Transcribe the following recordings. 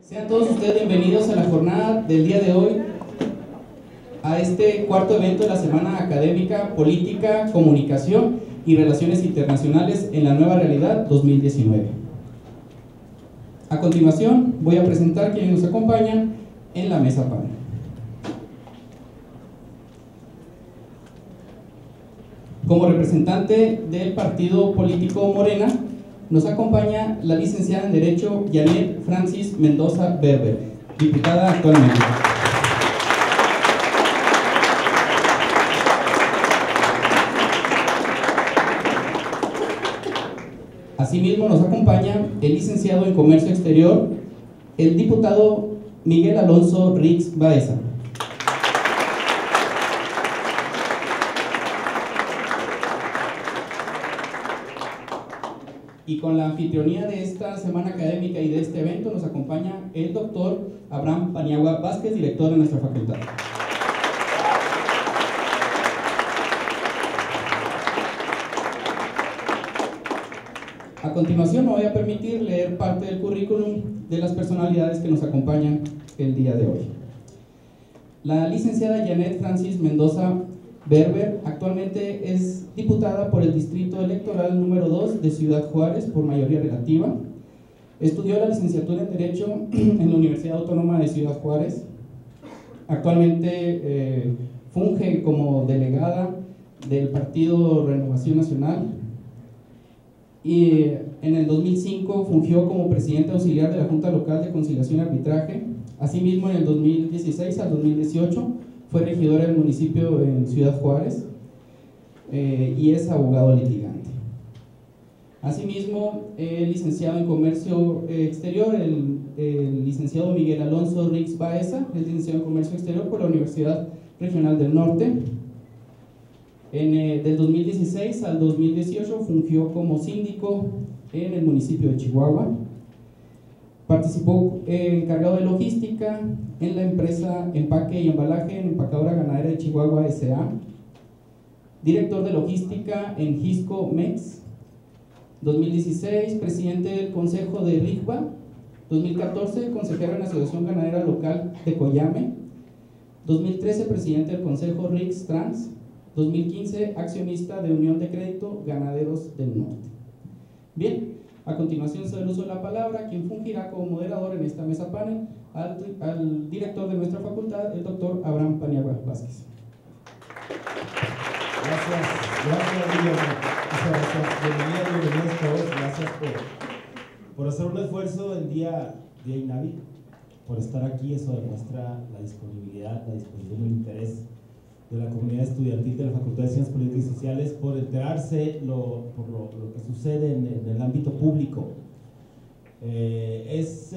Sean todos ustedes bienvenidos a la jornada del día de hoy, a este cuarto evento de la Semana Académica, Política, Comunicación y Relaciones Internacionales en la Nueva Realidad 2019. A continuación, voy a presentar quienes nos acompañan en la mesa panel. Como representante del partido político Morena, nos acompaña la licenciada en Derecho Janet Francis Mendoza Berber, diputada actualmente. Asimismo nos acompaña el licenciado en Comercio Exterior, el diputado Miguel Alonso Rix Baeza. Y con la anfitrionía de esta semana académica y de este evento nos acompaña el doctor Abraham Paniagua Vázquez, director de nuestra facultad. A continuación me voy a permitir leer parte del currículum de las personalidades que nos acompañan el día de hoy. La licenciada Janet Francis Mendoza Berber actualmente es diputada por el Distrito Electoral número 2 de Ciudad Juárez por mayoría relativa. Estudió la licenciatura en Derecho en la Universidad Autónoma de Ciudad Juárez. Actualmente funge como delegada del Partido Renovación Nacional y en el 2005 fungió como presidente auxiliar de la Junta Local de Conciliación y Arbitraje. Asimismo, en el 2016 al 2018 fue regidora del municipio en Ciudad Juárez y es abogado litigante. Asimismo, licenciado en Comercio Exterior, el licenciado Miguel Alonso Rix Baeza, es licenciado en Comercio Exterior por la Universidad Regional del Norte. Del 2016 al 2018 fungió como síndico en el municipio de Chihuahua. Participó encargado de logística en la empresa Empaque y Embalaje en Empacadora Ganadera de Chihuahua S.A. Director de logística en Hisco Mex. 2016, presidente del Consejo de RIGBA. 2014, consejero en la Asociación Ganadera Local de Coyame. 2013, presidente del Consejo RIX Trans. 2015, accionista de Unión de Crédito Ganaderos del Norte. Bien, a continuación cedo el uso de la palabra, quien fungirá como moderador en esta mesa panel, al director de nuestra facultad, el doctor Abraham Paniagua Vázquez. Gracias, Guillermo. Muchas gracias. Bienvenidos todos. Gracias por hacer un esfuerzo en día inhábil, por estar aquí. Eso demuestra la disponibilidad, la disposición y el interés de la comunidad estudiantil de la Facultad de Ciencias Políticas y Sociales por enterarse por lo que sucede en el ámbito público. Es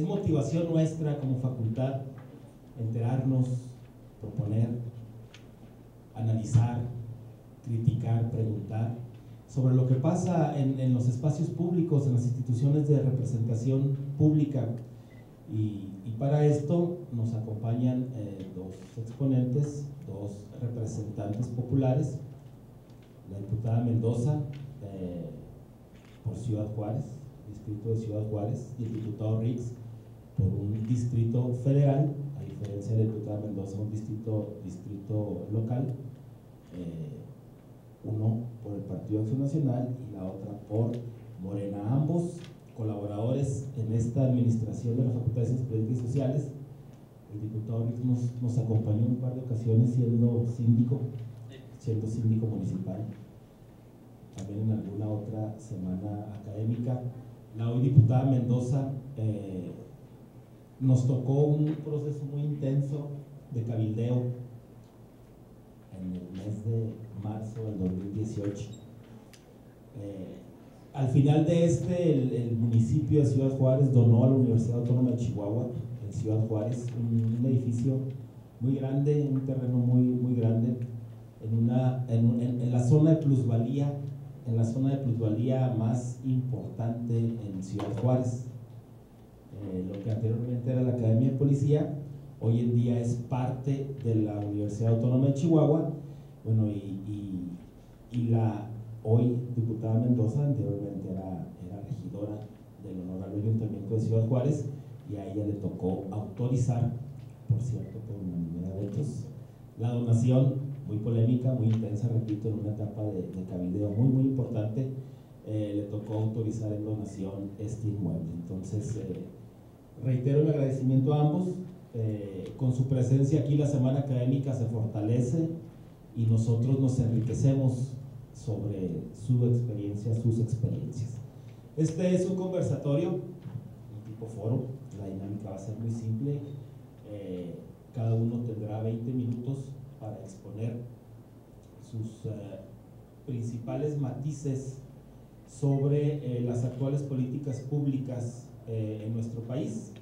motivación nuestra como facultad enterarnos, proponer, analizar, criticar, preguntar sobre lo que pasa en los espacios públicos, en las instituciones de representación pública. Y para esto nos acompañan dos exponentes, dos representantes populares, la diputada Mendoza por Ciudad Juárez, distrito de Ciudad Juárez, y el diputado Rix por un distrito federal, a diferencia de la diputada Mendoza, un distrito local, uno por el Partido Acción Nacional y la otra por Morena. Ambos colaboradores en esta administración de la Facultad de Ciencias Políticas y Sociales. El diputado Rix nos acompañó en un par de ocasiones siendo síndico municipal, también en alguna otra semana académica. La hoy diputada Mendoza nos tocó un proceso muy intenso de cabildeo en el mes de marzo del 2018. Al final de el municipio de Ciudad Juárez donó a la Universidad Autónoma de Chihuahua, en Ciudad Juárez, un edificio muy grande, un terreno muy grande, en la zona de plusvalía, más importante en Ciudad Juárez. Lo que anteriormente era la Academia de Policía, hoy en día es parte de la Universidad Autónoma de Chihuahua. Bueno, y la hoy diputada Mendoza anteriormente era regidora del Honorable Ayuntamiento de Ciudad Juárez, y a ella le tocó autorizar, por cierto, por unanimidad de votos, la donación, muy polémica, muy intensa, repito, en una etapa de cabildeo muy importante. Le tocó autorizar en donación este inmueble. Entonces, reitero el agradecimiento a ambos. Con su presencia aquí la semana académica se fortalece y nosotros nos enriquecemos sobre su experiencia, sus experiencias. Este es un conversatorio, un tipo foro. La dinámica va a ser muy simple. Cada uno tendrá 20 minutos para exponer sus principales matices sobre las actuales políticas públicas en nuestro país.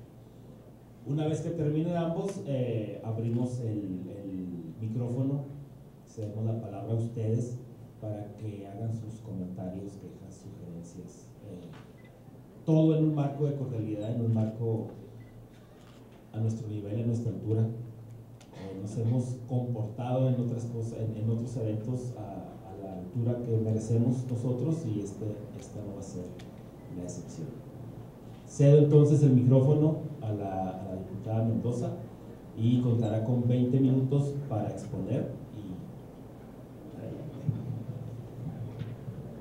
Una vez que terminen ambos, abrimos el micrófono, cedemos la palabra a ustedes para que hagan sus comentarios, quejas, sugerencias, todo en un marco de cordialidad, en un marco a nuestro nivel, a nuestra altura. Nos hemos comportado en otras cosas, en otros eventos a la altura que merecemos nosotros, y esta no va a ser la excepción. Cedo entonces el micrófono a la diputada Mendoza y contará con 20 minutos para exponer.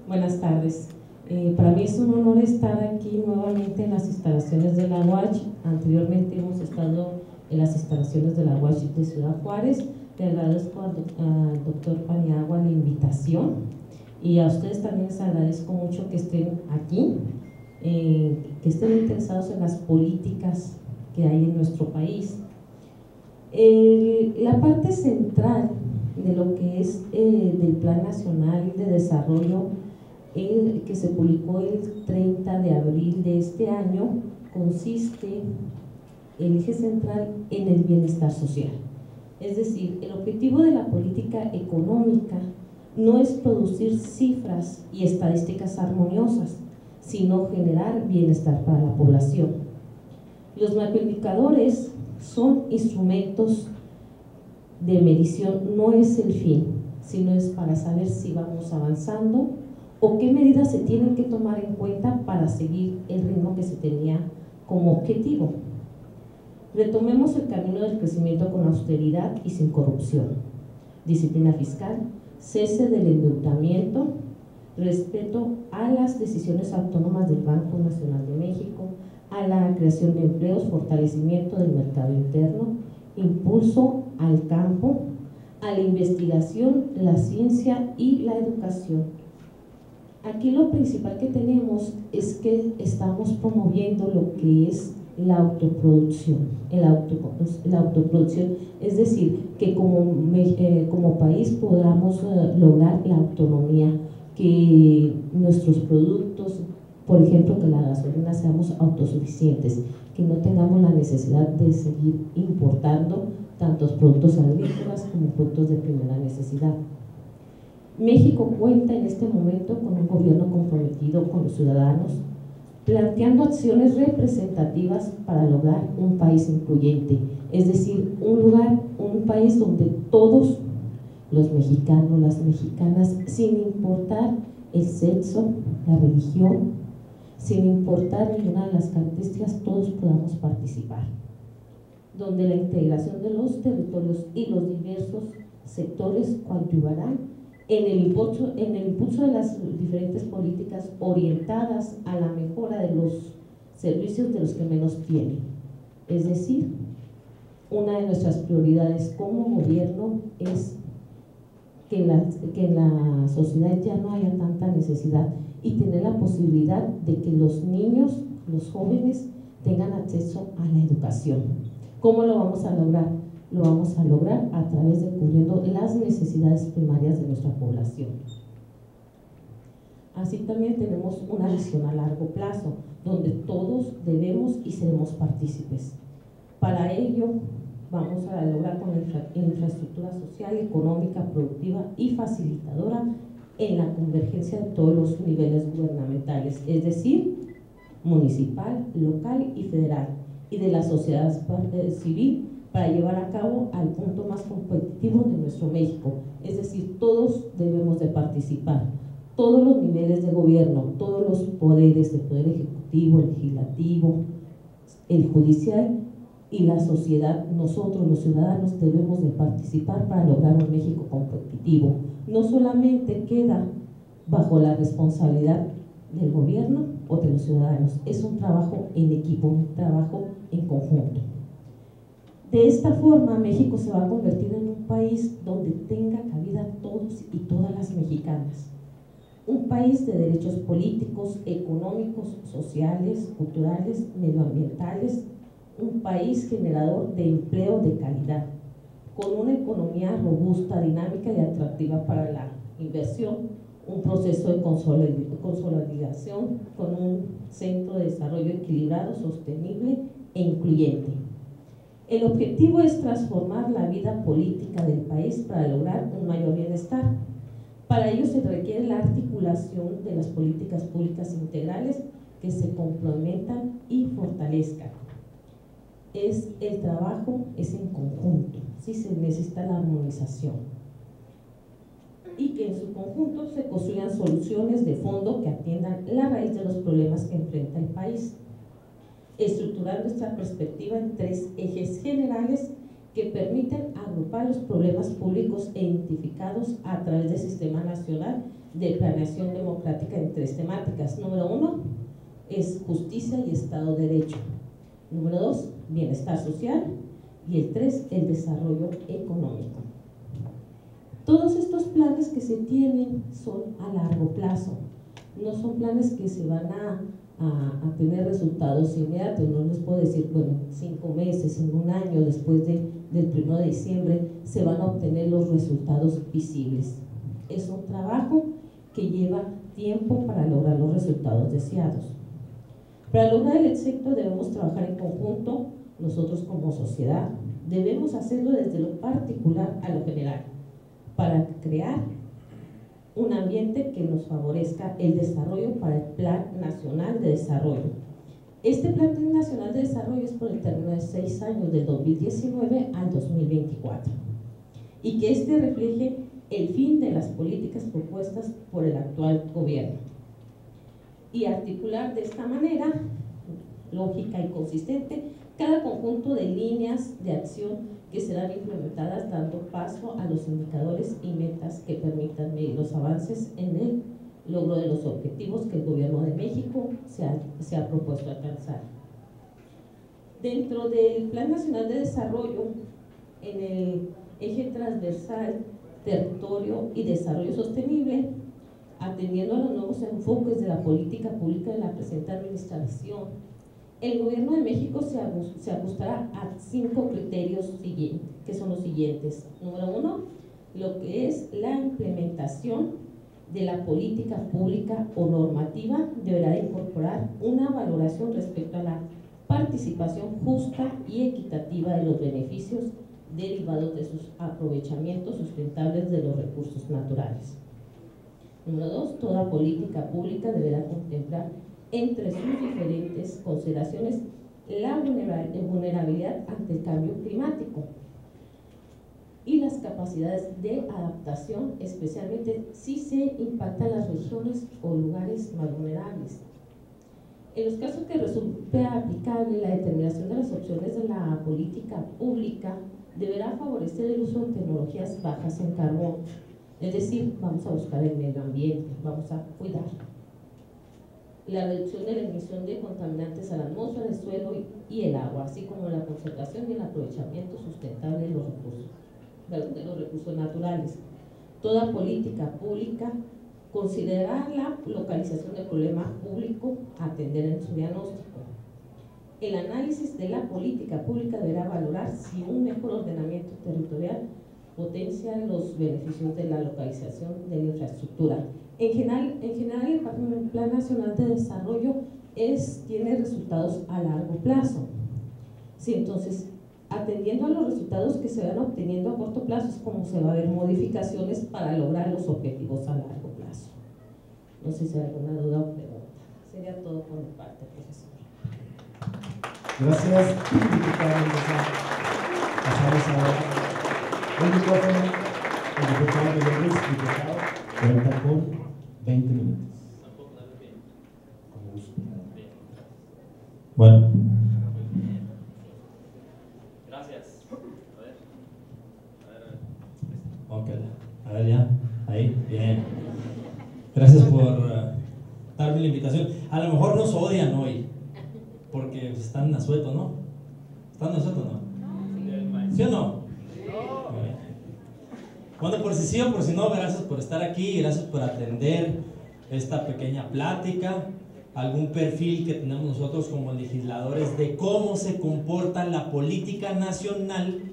Buenas tardes. Para mí es un honor estar aquí nuevamente en las instalaciones de la UACH. Anteriormente hemos estado en las instalaciones de la UACH de Ciudad Juárez. Le agradezco al doctor Paniagua la invitación, y a ustedes también les agradezco mucho que estén aquí, que estén interesados en las políticas que hay en nuestro país. La parte central de lo que es del Plan Nacional de Desarrollo que se publicó el 30 de abril de este año consiste el eje central en el bienestar social. Es decir, el objetivo de la política económica no es producir cifras y estadísticas armoniosas, sino generar bienestar para la población. Los macroindicadores son instrumentos de medición, no es el fin, sino es para saber si vamos avanzando o qué medidas se tienen que tomar en cuenta para seguir el ritmo que se tenía como objetivo. Retomemos el camino del crecimiento con austeridad y sin corrupción, disciplina fiscal, cese del endeudamiento, respeto a las decisiones autónomas del Banco Nacional de México, a la creación de empleos, fortalecimiento del mercado interno, impulso al campo, a la investigación, la ciencia y la educación. Aquí lo principal que tenemos es que estamos promoviendo lo que es la autoproducción, la autoproducción, es decir, que como país podamos lograr la autonomía, que nuestros productos, por ejemplo, que la gasolina, seamos autosuficientes, que no tengamos la necesidad de seguir importando tantos productos agrícolas como productos de primera necesidad. México cuenta en este momento con un gobierno comprometido con los ciudadanos, planteando acciones representativas para lograr un país incluyente, es decir, un país donde todos los mexicanos, las mexicanas, sin importar el sexo, la religión, sin importar ninguna de las características, todos podamos participar, donde la integración de los territorios y los diversos sectores coadyuvarán en el impulso de las diferentes políticas orientadas a la mejora de los servicios de los que menos tienen. Es decir, una de nuestras prioridades como gobierno es que en la sociedad ya no haya tanta necesidad y tener la posibilidad de que los niños, los jóvenes, tengan acceso a la educación. ¿Cómo lo vamos a lograr? Lo vamos a lograr a través de cubriendo las necesidades primarias de nuestra población. Así también tenemos una visión a largo plazo, donde todos debemos y seremos partícipes. Para ello, vamos a lograr con infraestructura social, económica, productiva y facilitadora en la convergencia de todos los niveles gubernamentales, es decir, municipal, local y federal, y de la sociedad civil, para llevar a cabo al punto más competitivo de nuestro México. Es decir, todos debemos de participar, todos los niveles de gobierno, todos los poderes, el poder ejecutivo, legislativo, el judicial y la sociedad, nosotros los ciudadanos debemos de participar para lograr un México competitivo. No solamente queda bajo la responsabilidad del gobierno o de los ciudadanos, es un trabajo en equipo, un trabajo en conjunto. De esta forma, México se va a convertir en un país donde tenga cabida todos y todas las mexicanas. Un país de derechos políticos, económicos, sociales, culturales, medioambientales, un país generador de empleo de calidad, con una economía robusta, dinámica y atractiva para la inversión, un proceso de consolidación con un centro de desarrollo equilibrado, sostenible e incluyente. El objetivo es transformar la vida política del país para lograr un mayor bienestar. Para ello se requiere la articulación de las políticas públicas integrales que se complementan y fortalezcan. El trabajo es en conjunto, sí se necesita la armonización y que en su conjunto se construyan soluciones de fondo que atiendan la raíz de los problemas que enfrenta el país, estructurar nuestra perspectiva en 3 ejes generales que permiten agrupar los problemas públicos e identificados a través del Sistema Nacional de Planeación Democrática en 3 temáticas. Número 1 es justicia y Estado de Derecho. Número 2, bienestar social. Y el 3, el desarrollo económico. Todos estos planes que se tienen son a largo plazo, no son planes que se van a tener resultados inmediatos. No les puedo decir, bueno, 5 meses, en un año, después del 1 de diciembre, se van a obtener los resultados visibles. Es un trabajo que lleva tiempo para lograr los resultados deseados. Para lograr el éxito debemos trabajar en conjunto, nosotros como sociedad, debemos hacerlo desde lo particular a lo general, para crear un ambiente que nos favorezca el desarrollo para el Plan Nacional de Desarrollo. Este Plan Nacional de Desarrollo es por el término de 6 años, del 2019 al 2024, y que este refleje el fin de las políticas propuestas por el actual gobierno. Y articular de esta manera, lógica y consistente, cada conjunto de líneas de acción que serán implementadas dando paso a los indicadores y metas que permitan medir los avances en el logro de los objetivos que el Gobierno de México se ha propuesto alcanzar. Dentro del Plan Nacional de Desarrollo, en el eje transversal territorio y desarrollo sostenible, atendiendo a los nuevos enfoques de la política pública de la presente administración, el Gobierno de México se ajustará a 5 criterios que son los siguientes. Número 1, lo que es la implementación de la política pública o normativa deberá incorporar una valoración respecto a la participación justa y equitativa de los beneficios derivados de sus aprovechamientos sustentables de los recursos naturales. Número 2, toda política pública deberá contemplar entre sus diferentes consideraciones la vulnerabilidad ante el cambio climático y las capacidades de adaptación, especialmente si se impactan las regiones o lugares más vulnerables. En los casos que resulte aplicable, la determinación de las opciones de la política pública deberá favorecer el uso de tecnologías bajas en carbón, es decir, vamos a buscar el medio ambiente, vamos a cuidar la reducción de la emisión de contaminantes a la atmósfera, el suelo y el agua, así como la conservación y el aprovechamiento sustentable de los recursos naturales. Toda política pública considerará la localización del problema público a atender en su diagnóstico. El análisis de la política pública deberá valorar si un mejor ordenamiento territorial potencia los beneficios de la localización de la infraestructura. En general, el Plan Nacional de Desarrollo tiene resultados a largo plazo. Sí, entonces, atendiendo a los resultados que se van obteniendo a corto plazo, es como se va a ver modificaciones para lograr los objetivos a largo plazo. No sé si hay alguna duda o pregunta. Sería todo por mi parte, profesor. Gracias. Pasamos ahora el micrófono. El diputado de Luis, diputado, cuenta con 20 minutos. Bueno, Ok, a ver ya, ahí, bien. Gracias por darme la invitación. A lo mejor nos odian hoy, porque están a sueto, ¿no? ¿Están a sueto, no? ¿Sí o no? Bueno, por si sí o por si no, gracias por estar aquí, gracias por atender esta pequeña plática, algún perfil que tenemos nosotros como legisladores de cómo se comporta la política nacional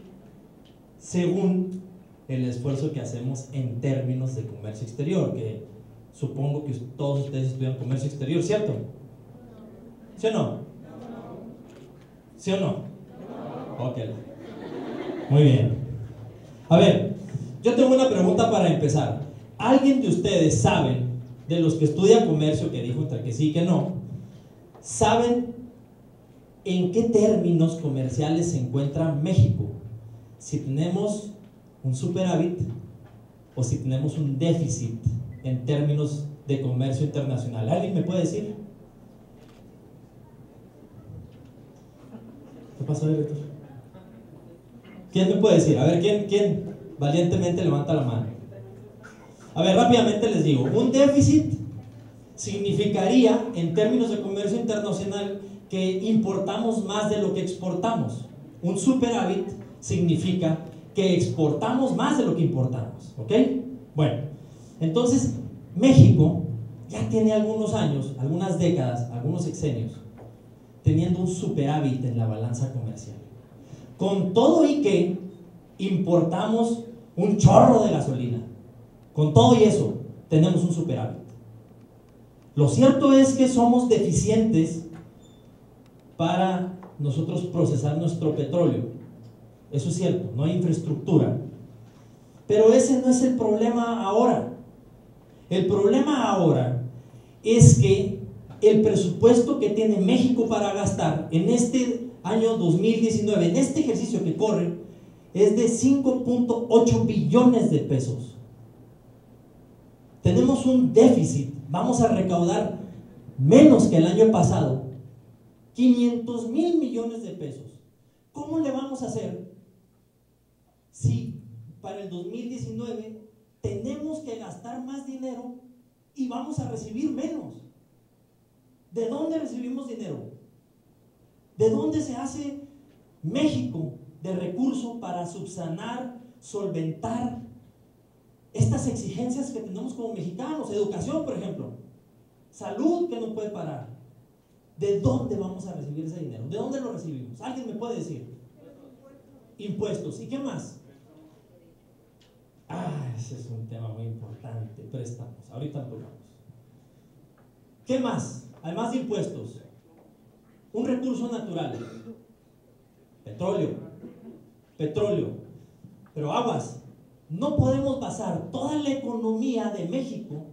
según el esfuerzo que hacemos en términos de comercio exterior, que supongo que todos ustedes estudian comercio exterior, ¿cierto? ¿Sí o no? ¿Sí o no? Ok. Muy bien. A ver, yo tengo una pregunta para empezar. ¿Alguien de ustedes saben, de los que estudian comercio, que dijo entre que sí y que no, saben en qué términos comerciales se encuentra México? Si tenemos un superávit o si tenemos un déficit en términos de comercio internacional. ¿Alguien me puede decir? ¿Qué pasó, director? ¿Quién me puede decir? A ver, ¿quién valientemente levanta la mano? A ver, rápidamente les digo, un déficit significaría, en términos de comercio internacional, que importamos más de lo que exportamos. Un superávit significa que exportamos más de lo que importamos, ¿ok? Bueno, entonces México ya tiene algunos años, algunas décadas, algunos sexenios, teniendo un superávit en la balanza comercial. Con todo y que importamos un chorro de gasolina, con todo y eso, tenemos un superávit. Lo cierto es que somos deficientes para nosotros procesar nuestro petróleo. Eso es cierto, no hay infraestructura. Pero ese no es el problema ahora. El problema ahora es que el presupuesto que tiene México para gastar en este año 2019, en este ejercicio que corre, es de 5.8 billones de pesos. Tenemos un déficit, vamos a recaudar menos que el año pasado, 500,000 millones de pesos. ¿Cómo le vamos a hacer si para el 2019 tenemos que gastar más dinero y vamos a recibir menos? ¿De dónde recibimos dinero? ¿De dónde se hace México de recurso para subsanar, solventar estas exigencias que tenemos como mexicanos? Educación, por ejemplo, salud que no puede parar. ¿De dónde vamos a recibir ese dinero? ¿De dónde lo recibimos? ¿Alguien me puede decir? Impuestos. ¿Y qué más? Ese es un tema muy importante. Préstamos. Ahorita lo tocamos. ¿Qué más? Además de impuestos, un recurso natural. Petróleo. Pero aguas, no podemos basar toda la economía de México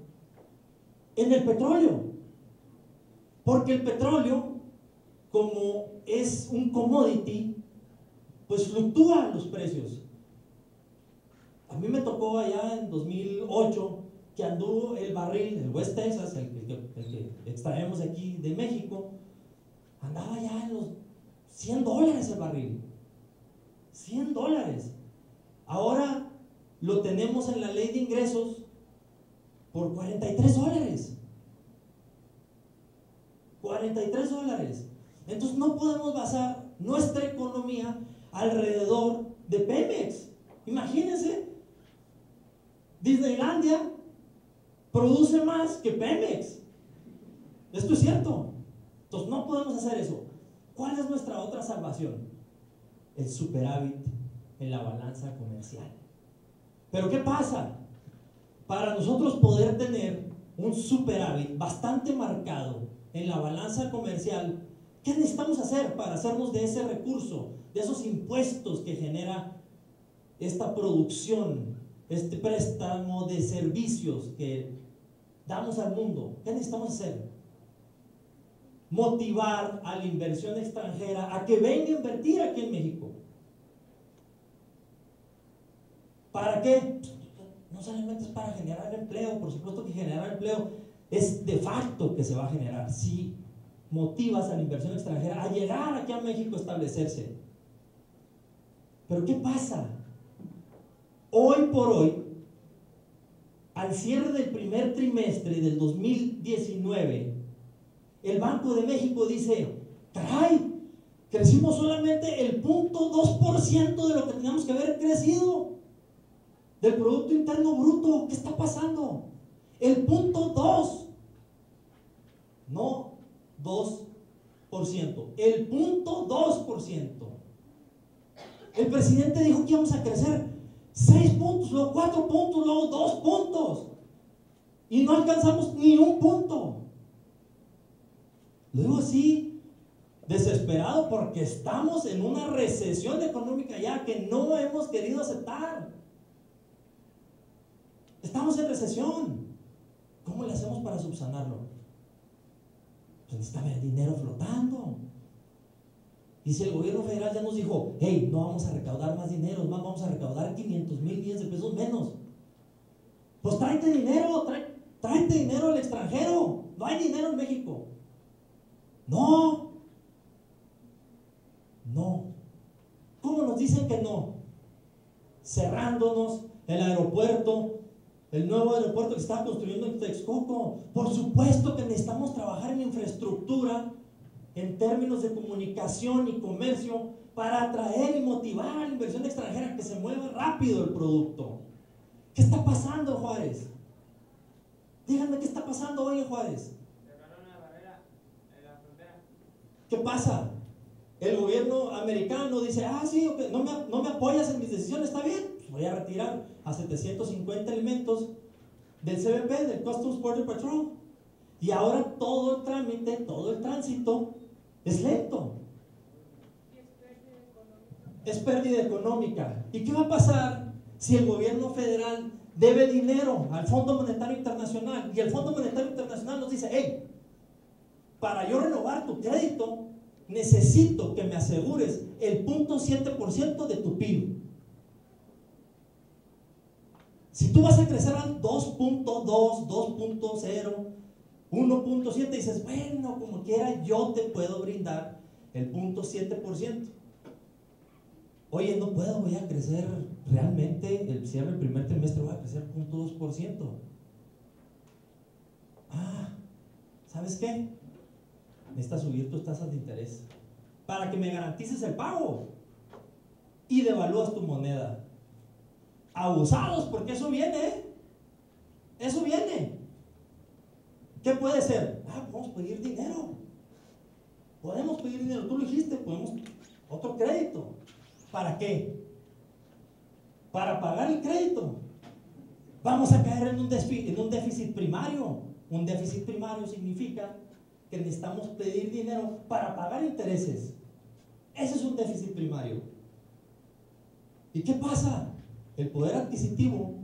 en el petróleo. Porque el petróleo, como es un commodity, pues fluctúa los precios. A mí me tocó allá en 2008 que anduvo el barril, el West Texas, el que extraemos aquí de México, andaba ya en los $100 el barril. $100. Ahora lo tenemos en la ley de ingresos por $43. $43. Entonces no podemos basar nuestra economía alrededor de Pemex. Imagínense, Disneylandia produce más que Pemex. Esto es cierto. Entonces no podemos hacer eso. ¿Cuál es nuestra otra salvación? El superávit en la balanza comercial. Pero ¿qué pasa? Para nosotros poder tener un superávit bastante marcado en la balanza comercial, ¿qué necesitamos hacer para hacernos de ese recurso, de esos impuestos que genera esta producción, este préstamo de servicios que damos al mundo? ¿Qué necesitamos hacer? Motivar a la inversión extranjera a que venga a invertir aquí en México. ¿Para qué? No solamente es para generar empleo, por supuesto que generar empleo es de facto que se va a generar si motivas a la inversión extranjera a llegar aquí a México a establecerse. Pero ¿qué pasa? Hoy por hoy al cierre del primer trimestre del 2019, el Banco de México dice, caray, crecimos solamente el 0.2% de lo que teníamos que haber crecido del Producto Interno Bruto. ¿Qué está pasando? El 0.2%, no 2%, el 0.2%. El presidente dijo que íbamos a crecer 6 puntos, luego 4 puntos, luego 2 puntos, y no alcanzamos ni un punto. Luego así, desesperado porque estamos en una recesión económica ya que no hemos querido aceptar. Estamos en recesión. ¿Cómo le hacemos para subsanarlo? Pues necesita haber dinero flotando. Y si el gobierno federal ya nos dijo, hey, no vamos a recaudar más dinero, más vamos a recaudar 500,000 millones de pesos menos, pues tráete dinero, tráete dinero al extranjero. No hay dinero en México. No. ¿Cómo nos dicen que no? Cerrándonos el aeropuerto, el nuevo aeropuerto que se está construyendo en Texcoco. Por supuesto que necesitamos trabajar en infraestructura en términos de comunicación y comercio para atraer y motivar a la inversión extranjera, que se mueva rápido el producto. ¿Qué está pasando, Juárez? Díganme qué está pasando hoy en Juárez. Cerraron la barrera en la frontera. ¿Qué pasa? El gobierno americano dice, sí, okay, no me apoyas en mis decisiones, está bien, pues voy a retirar a 750 elementos del CBP, del Customs Border Patrol. Y ahora todo el trámite, todo el tránsito es lento. Es pérdida económica. ¿Y qué va a pasar si el gobierno federal debe dinero al Fondo Monetario Internacional? Y el Fondo Monetario Internacional nos dice, hey, para yo renovar tu crédito, necesito que me asegures el 0.7% de tu PIB. Si tú vas a crecer al 2.2, 2.0, 1.7, dices, bueno, como quiera, yo te puedo brindar el 0.7%. Oye, no puedo, voy a crecer realmente, el cierre del primer trimestre voy a crecer 0.2%. ¿Sabes qué? Necesitas subir tus tasas de interés para que me garantices el pago y devalúas tu moneda. Abusados, porque eso viene, ¿eh? Eso viene. ¿Qué puede ser? Podemos pedir dinero. Podemos pedir dinero, tú lo dijiste, podemos otro crédito. ¿Para qué? Para pagar el crédito. Vamos a caer en un déficit primario. Un déficit primario significa que necesitamos pedir dinero para pagar intereses. Ese es un déficit primario. ¿Y qué pasa? El poder adquisitivo,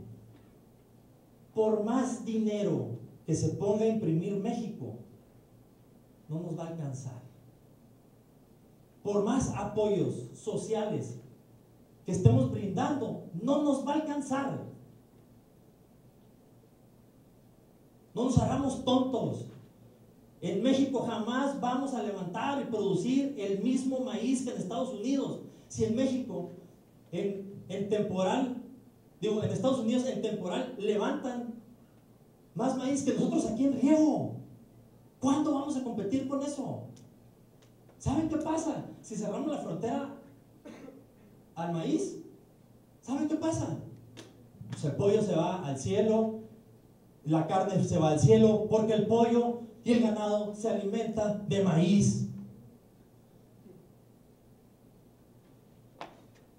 por más dinero que se ponga a imprimir México, no nos va a alcanzar. Por más apoyos sociales que estemos brindando, no nos va a alcanzar. No nos hagamos tontos. En México jamás vamos a levantar y producir el mismo maíz que en Estados Unidos. Si en México, en Estados Unidos en temporal levantan más maíz que nosotros aquí en riego, ¿cuándo vamos a competir con eso? ¿Saben qué pasa? Si cerramos la frontera al maíz, ¿saben qué pasa? Pues el pollo se va al cielo, la carne se va al cielo, porque el pollo y el ganado se alimenta de maíz.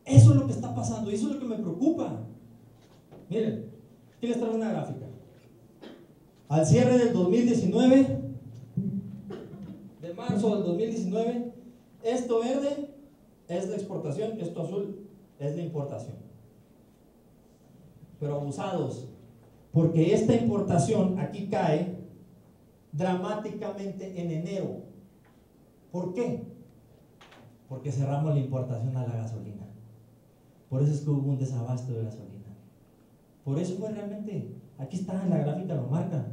Eso es lo que está pasando y eso es lo que me preocupa. Miren, aquí les traigo una gráfica. Al cierre del 2019, de marzo del 2019, esto verde es la exportación, esto azul es la importación. Pero abusados, porque esta importación aquí cae dramáticamente en enero. ¿Por qué? Porque cerramos la importación a la gasolina. Por eso es que hubo un desabasto de gasolina. Por eso fue realmente, aquí está en la gráfica, lo marca.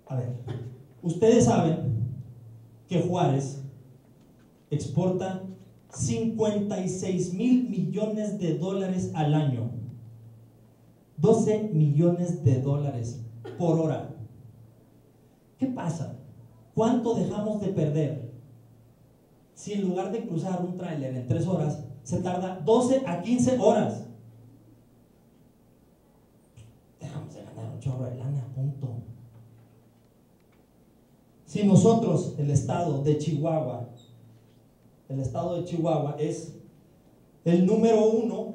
A ver, ustedes saben que Juárez exporta 56,000 millones de dólares al año. 12 millones de dólares por hora. ¿Qué pasa? ¿Cuánto dejamos de perder si en lugar de cruzar un tráiler en 3 horas se tarda 12 a 15 horas? Dejamos de ganar un chorro de lana, punto. Si nosotros, el estado de Chihuahua es el número 1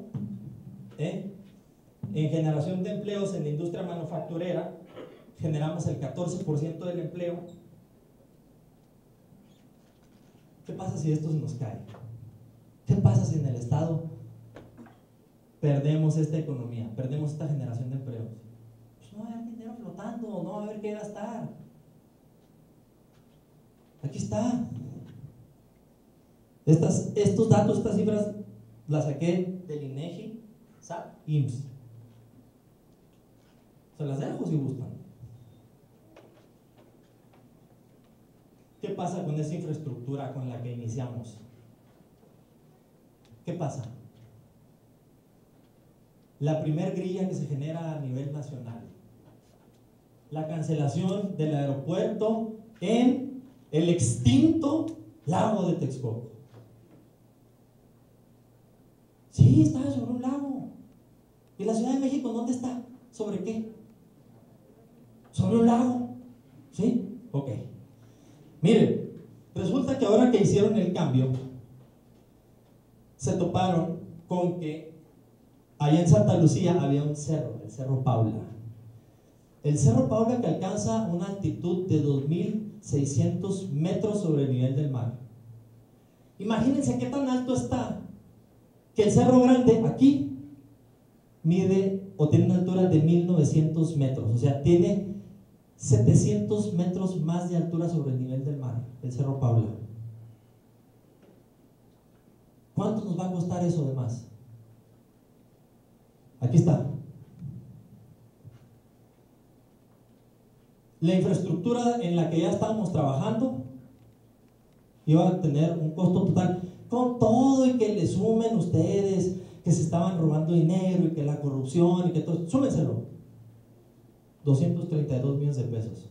en generación de empleos en la industria manufacturera, generamos el 14% del empleo. ¿Qué pasa si esto se nos cae? ¿Qué pasa si en el estado perdemos esta economía, perdemos esta generación de empleos? Pues no va a haber dinero flotando, no va a haber qué gastar. Aquí está. Estos datos, estas cifras las saqué del INEGI, SAT, IMSS. Se las dejo si gustan. ¿Qué pasa con esa infraestructura con la que iniciamos? ¿Qué pasa? La primer grilla que se genera a nivel nacional, la cancelación del aeropuerto en el extinto lago de Texcoco. Sí, estaba sobre un lago. ¿Y la Ciudad de México dónde está? ¿Sobre qué? ¿Sobre un lago? ¿Sí? Ok. Miren, resulta que ahora que hicieron el cambio, se toparon con que allá en Santa Lucía había un cerro, el Cerro Paula. El Cerro Paula, que alcanza una altitud de 2.600 metros sobre el nivel del mar. Imagínense qué tan alto está, que el Cerro Grande aquí mide o tiene una altura de 1.900 metros, o sea, tiene 700 metros más de altura sobre el nivel del mar, el Cerro Paula. ¿Cuánto nos va a costar eso de más? Aquí está. La infraestructura en la que ya estábamos trabajando iba a tener un costo total, con todo y que le sumen ustedes que se estaban robando dinero y que la corrupción y que todo, súmenselo, 232 millones de pesos.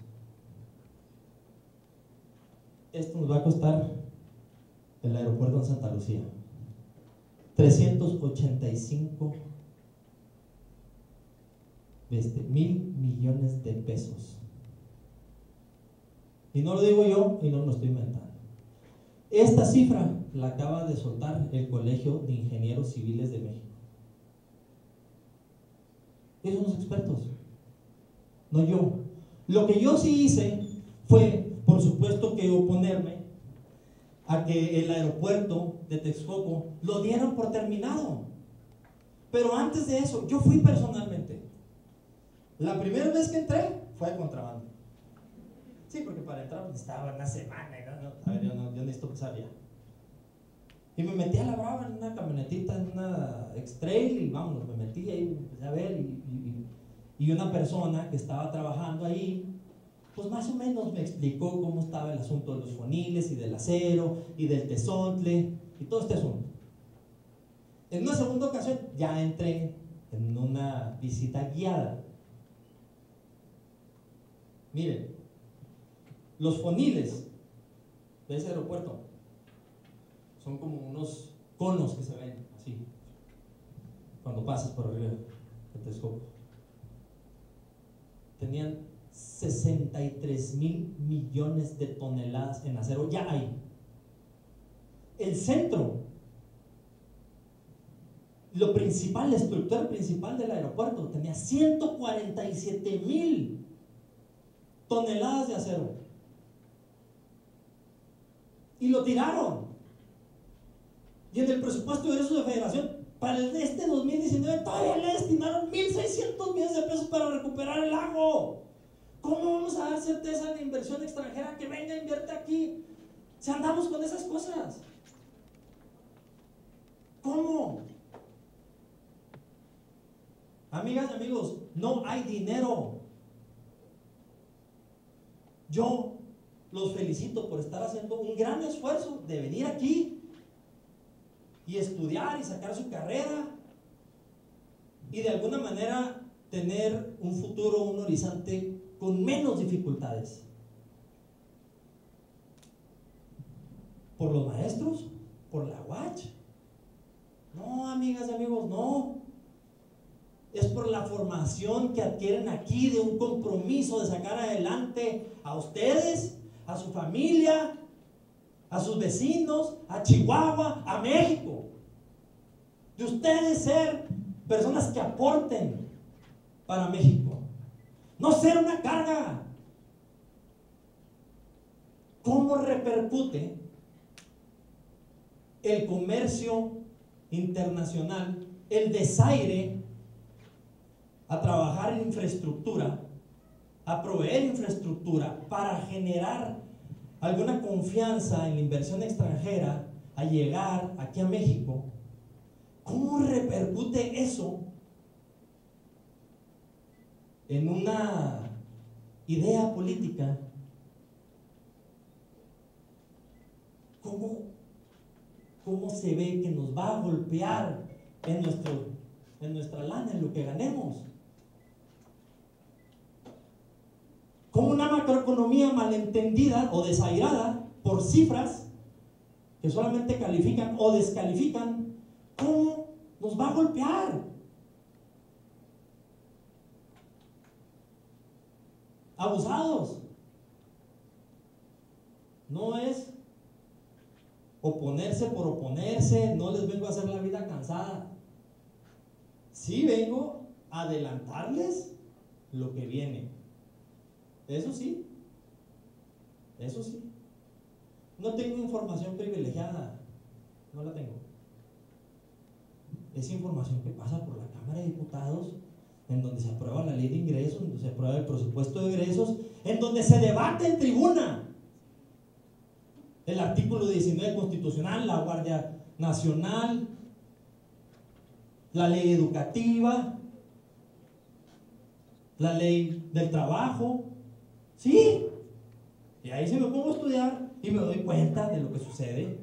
Esto nos va a costar el aeropuerto en Santa Lucía 385 mil millones de pesos. Y no lo digo yo y no lo estoy inventando. Esta cifra la acaba de soltar el Colegio de Ingenieros Civiles de México. Ellos son los expertos, no yo. Lo que yo sí hice fue, por supuesto, que oponerme a que el aeropuerto de Texcoco lo dieran por terminado. Pero antes de eso, yo fui personalmente. La primera vez que entré fue de contrabando. Sí, porque para entrar estaba una semana. A ver, yo necesito pasar ya. Y me metí a la brava en una camionetita, en una X-Trail, y vámonos, me metí ahí, me empecé a ver, y una persona que estaba trabajando ahí, pues más o menos me explicó cómo estaba el asunto de los foniles, y del acero, y del tesontle, y todo este asunto. En una segunda ocasión, ya entré en una visita guiada. Miren, los foniles de ese aeropuerto son como unos conos que se ven así cuando pasas por arriba del Texcoco. Tenían 63 mil millones de toneladas en acero, ya hay. El centro, lo principal, la estructura principal del aeropuerto tenía 147 mil toneladas de acero. Y lo tiraron. Y en el presupuesto de egresos de Federación para este 2019 todavía le destinaron 1.600 millones de pesos para recuperar el lago. ¿Cómo vamos a dar certeza de inversión extranjera que venga a invierte aquí si andamos con esas cosas? ¿Cómo? Amigas y amigos, no hay dinero. Yo los felicito por estar haciendo un gran esfuerzo de venir aquí y estudiar y sacar su carrera y de alguna manera tener un futuro, un horizonte con menos dificultades. ¿Por los maestros? ¿Por la UACH? No, amigas y amigos, no. Es por la formación que adquieren aquí de un compromiso de sacar adelante a ustedes, a su familia, a sus vecinos, a Chihuahua, a México. De ustedes ser personas que aporten para México. No ser una carga. ¿Cómo repercute el comercio internacional, el desaire a trabajar en infraestructura, a proveer infraestructura para generar alguna confianza en la inversión extranjera, a llegar aquí a México? ¿Cómo repercute eso en una idea política? ¿Cómo se ve que nos va a golpear en nuestra lana, en lo que ganemos? ¿Cómo una macroeconomía malentendida o desairada por cifras que solamente califican o descalifican, cómo nos va a golpear? Abusados. No es oponerse por oponerse, no les vengo a hacer la vida cansada. Sí vengo a adelantarles lo que viene. Eso sí. No tengo información privilegiada, no la tengo. Es información que pasa por la Cámara de Diputados, en donde se aprueba la ley de ingresos, en donde se aprueba el presupuesto de egresos, en donde se debate en tribuna el artículo 19 constitucional, la Guardia Nacional, la ley educativa, la ley del trabajo. Sí, y ahí se me pongo a estudiar y me doy cuenta de lo que sucede.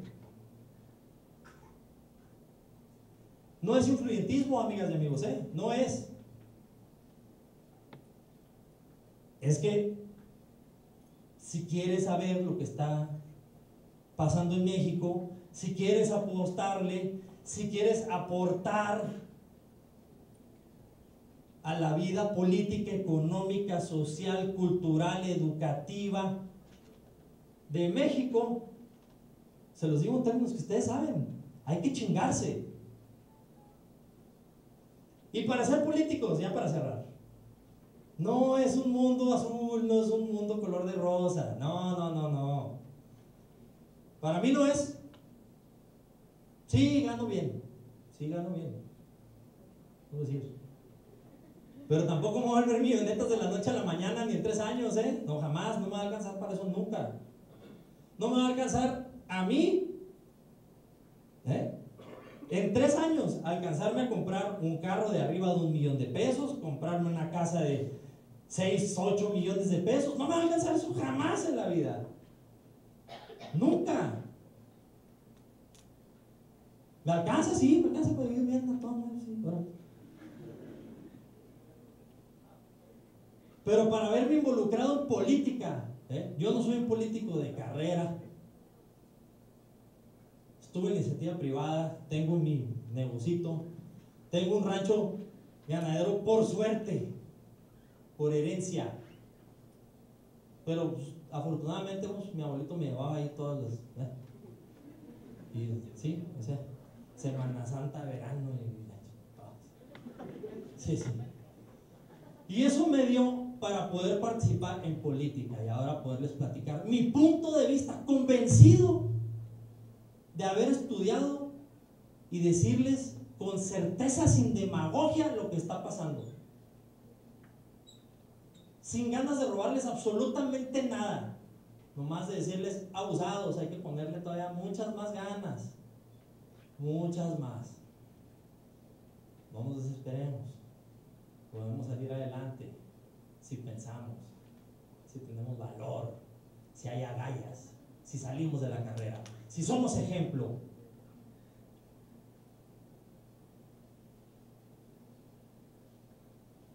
No es influyentismo, amigas y amigos, no es. Es que si quieres saber lo que está pasando en México, si quieres apostarle, si quieres aportar a la vida política, económica, social, cultural, educativa de México, se los digo en términos que ustedes saben, hay que chingarse. Y para ser políticos, ya para cerrar, no es un mundo azul, no es un mundo color de rosa, no. Para mí no es. Sí, gano bien. Puedo decir. Pero tampoco me voy a volver millonetas de la noche a la mañana ni en 3 años, No, jamás, no me va a alcanzar para eso nunca. No me va a alcanzar a mí, en 3 años, alcanzarme a comprar un carro de arriba de $1,000,000, comprarme una casa de 6, 8 millones de pesos. No me va a alcanzar eso jamás en la vida. Nunca. ¿Me alcanza? Sí, me alcanza para vivir bien, sí, ahora. Pero para haberme involucrado en política, yo no soy un político de carrera. Estuve en iniciativa privada, tengo mi negocito, tengo un rancho ganadero por suerte, por herencia. Pero pues, afortunadamente mi abuelito me llevaba ahí todas las... Y sí, o sea, Semana Santa, verano y sí. Y eso me dio para poder participar en política y ahora poderles platicar mi punto de vista, convencido de haber estudiado y decirles con certeza, sin demagogia, lo que está pasando. Sin ganas de robarles absolutamente nada, nomás de decirles abusados, hay que ponerle todavía muchas más ganas, muchas más. No nos desesperemos, podemos salir adelante si pensamos, si tenemos valor, si hay agallas, si salimos de la carrera, si somos ejemplo.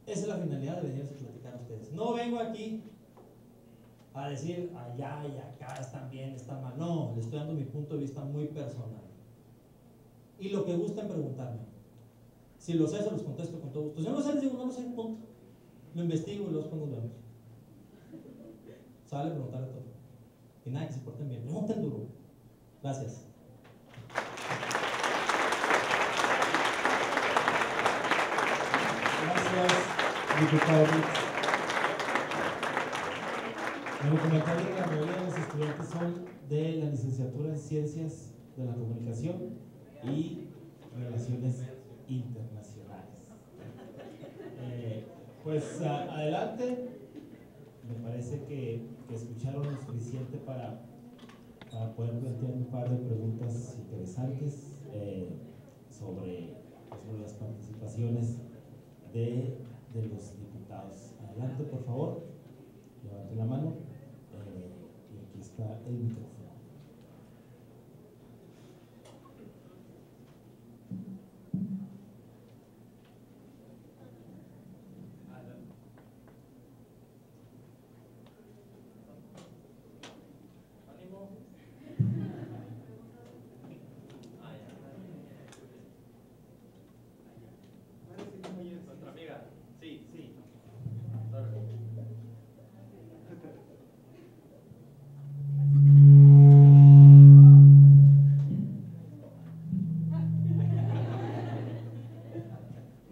Esa es la finalidad de venir a platicar a ustedes. No vengo aquí a decir allá y acá están bien, están mal. No, les estoy dando mi punto de vista muy personal. Y lo que gusten preguntarme. Si lo sé, se los contesto con todo gusto. Si no lo sé, les digo, no lo sé, punto. Lo investigo y luego nos vemos. Sale a preguntarle todo. Y nada, que se porten bien. Pregunten duro. Gracias. Gracias, diputado Rix. Como comentario, la mayoría de los estudiantes son de la licenciatura en Ciencias de la Comunicación y Relaciones Internacionales. Pues adelante, me parece que escucharon lo suficiente para poder plantear un par de preguntas interesantes sobre las participaciones de los diputados. Adelante, por favor, levante la mano y aquí está el micrófono. Nuestra amiga. Sí, sí.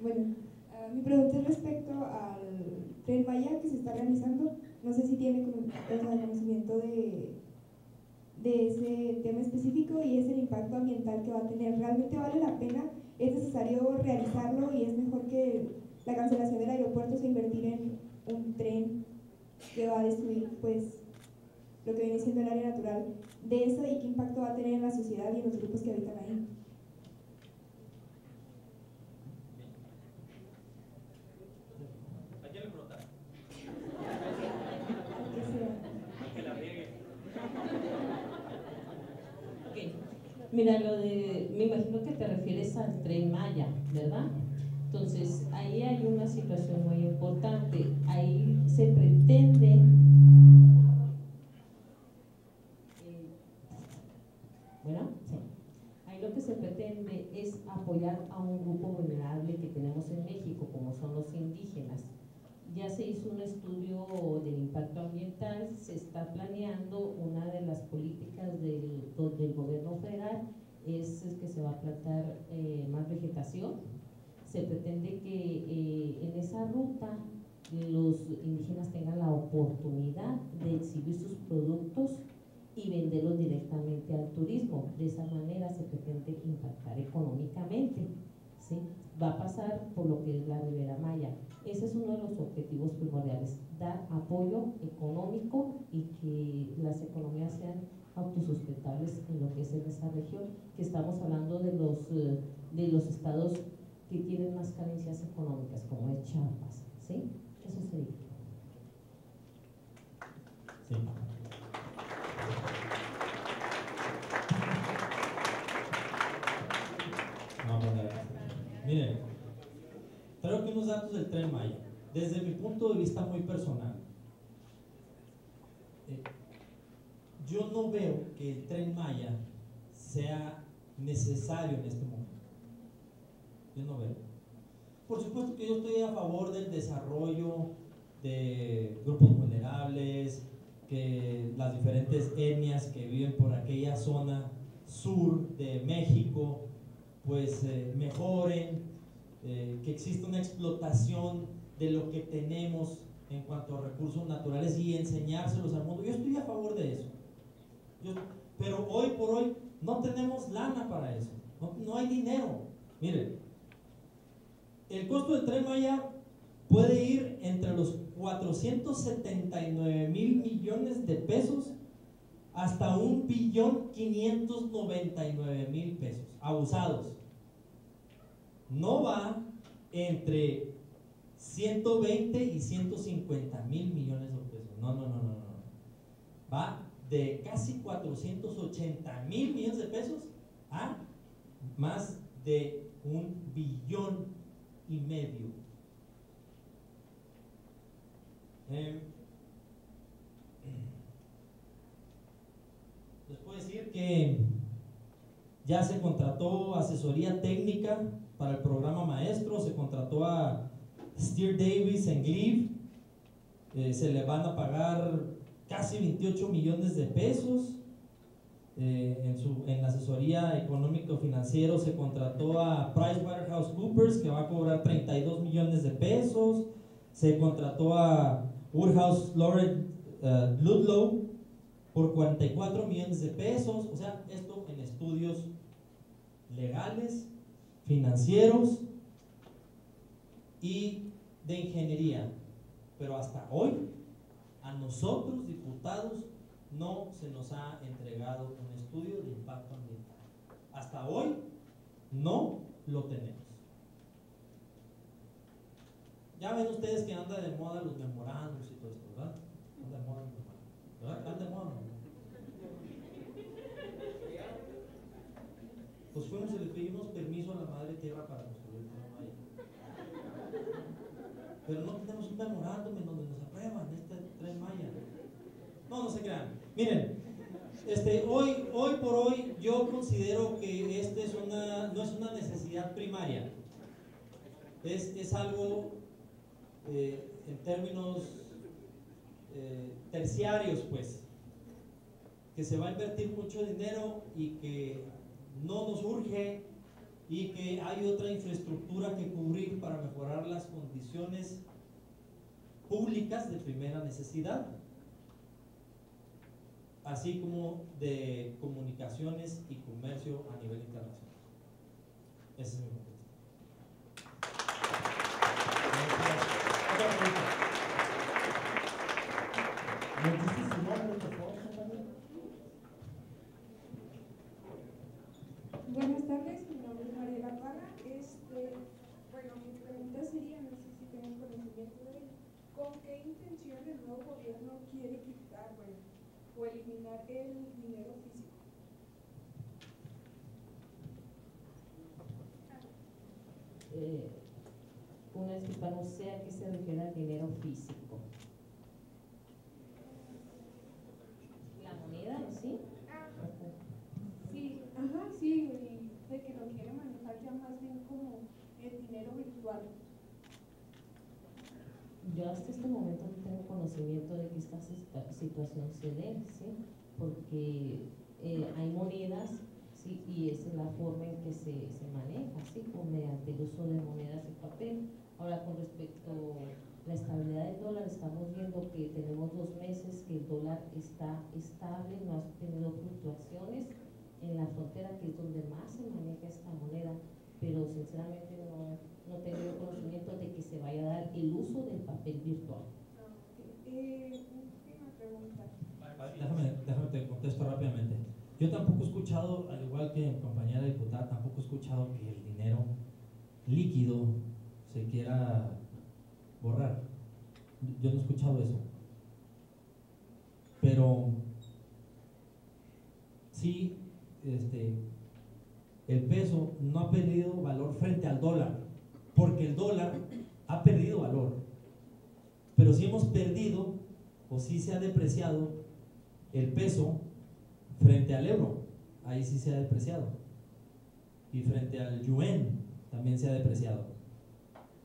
Bueno, mi pregunta es respecto al Tren Maya que se está realizando. No sé si tiene conocimiento de ese tema específico y es el impacto ambiental que va a tener. ¿Realmente vale la pena? ¿Es necesario realizarlo y es mejor que la cancelación del aeropuerto se invertir en un tren que va a destruir pues lo que viene siendo el área natural de eso y qué impacto va a tener en la sociedad y en los grupos que habitan ahí? ¿A quién le preguntar? Que sea. Que la riegue. Ok. Mira, me imagino que te refieres al Tren Maya, ¿verdad? Entonces, ahí hay una situación muy importante. Ahí se pretende sí. Ahí lo que se pretende es apoyar a un grupo vulnerable que tenemos en México, como son los indígenas. Ya se hizo un estudio del impacto ambiental, se está planeando una de las políticas del gobierno federal, es que se va a plantar más vegetación. Se pretende que en esa ruta los indígenas tengan la oportunidad de exhibir sus productos y venderlos directamente al turismo. De esa manera se pretende impactar económicamente, ¿sí? Va a pasar por lo que es la Ribera Maya. Ese es uno de los objetivos primordiales, dar apoyo económico y que las economías sean autosustentables en lo que es en esa región, que estamos hablando de los estados que tienen más carencias económicas, como es Chiapas, ¿sí? Eso sería. Sí. Vamos a ver. Miren, traigo aquí unos datos del Tren Maya. Desde mi punto de vista muy personal, yo no veo que el Tren Maya sea necesario en este momento. Yo no veo. Por supuesto que yo estoy a favor del desarrollo de grupos vulnerables, que las diferentes etnias que viven por aquella zona sur de México pues mejoren, que exista una explotación de lo que tenemos en cuanto a recursos naturales y enseñárselos al mundo. Yo estoy a favor de eso. Pero hoy por hoy no tenemos lana para eso, no hay dinero. Miren, el costo del Tren Maya puede ir entre los 479,000 millones de pesos hasta 1,599,000 pesos, abusados. No va entre 120 y 150,000 millones de pesos. No. Va de casi 480,000 millones de pesos a más de 1,5 billones. Les puedo decir que ya se contrató asesoría técnica para el programa maestro, se contrató a Steer Davis en Glebe, se le van a pagar casi 28 millones de pesos. En la asesoría económico-financiero se contrató a PricewaterhouseCoopers, que va a cobrar 32 millones de pesos. Se contrató a Woodhouse Ludlow por 44 millones de pesos. O sea, esto en estudios legales, financieros y de ingeniería. Pero hasta hoy, a nosotros, diputados, no se nos ha entregado un estudio de impacto ambiental. Hasta hoy no lo tenemos. Ya ven ustedes que anda de moda los memorandos y todo esto, ¿verdad? Anda de moda los memorandos, ¿verdad? Anda de moda, ¿no? Pues fuimos y le pedimos permiso a la Madre Tierra para construir el Tren Maya. Pero no tenemos un memorándum en donde nos aprueban este Tren Maya. No se crean. Miren, hoy por hoy yo considero que no es una necesidad primaria. Es algo en términos terciarios, pues, que se va a invertir mucho dinero y que no nos urge y que hay otra infraestructura que cubrir para mejorar las condiciones públicas de primera necesidad, así como de comunicaciones y comercio a nivel internacional. Ese es mi punto. Buenas tardes, mi nombre es Mariela Parra. Bueno, mi pregunta sería, no sé si tienen conocimiento de ello, ¿con qué intención el nuevo gobierno quiere quitar, o eliminar el dinero físico? Una disculpa, no sé a qué se refiere al dinero físico. ¿La moneda en sí? Sí, ajá, sí, de que lo quiere manejar ya más bien como el dinero virtual. Yo hasta este momento no tengo conocimiento de que esta situación se dé, ¿sí? Porque hay monedas, ¿sí? Y esa es la forma en que se maneja, ¿sí? Mediante el uso de monedas de papel. Ahora, con respecto a la estabilidad del dólar, estamos viendo que tenemos 2 meses que el dólar está estable, no ha tenido fluctuaciones en la frontera, que es donde más se maneja esta moneda, pero sinceramente no tengo conocimiento de que se vaya a dar el uso del papel virtual. Última pregunta. Déjame te contesto rápidamente. Yo tampoco he escuchado, al igual que mi compañera diputada, tampoco he escuchado que el dinero líquido se quiera borrar. Yo no he escuchado eso. Pero sí, el peso no ha perdido valor frente al dólar, porque el dólar ha perdido valor. Pero sí hemos perdido, o sí se ha depreciado el peso frente al euro. Ahí sí se ha depreciado. Y frente al yuan también se ha depreciado.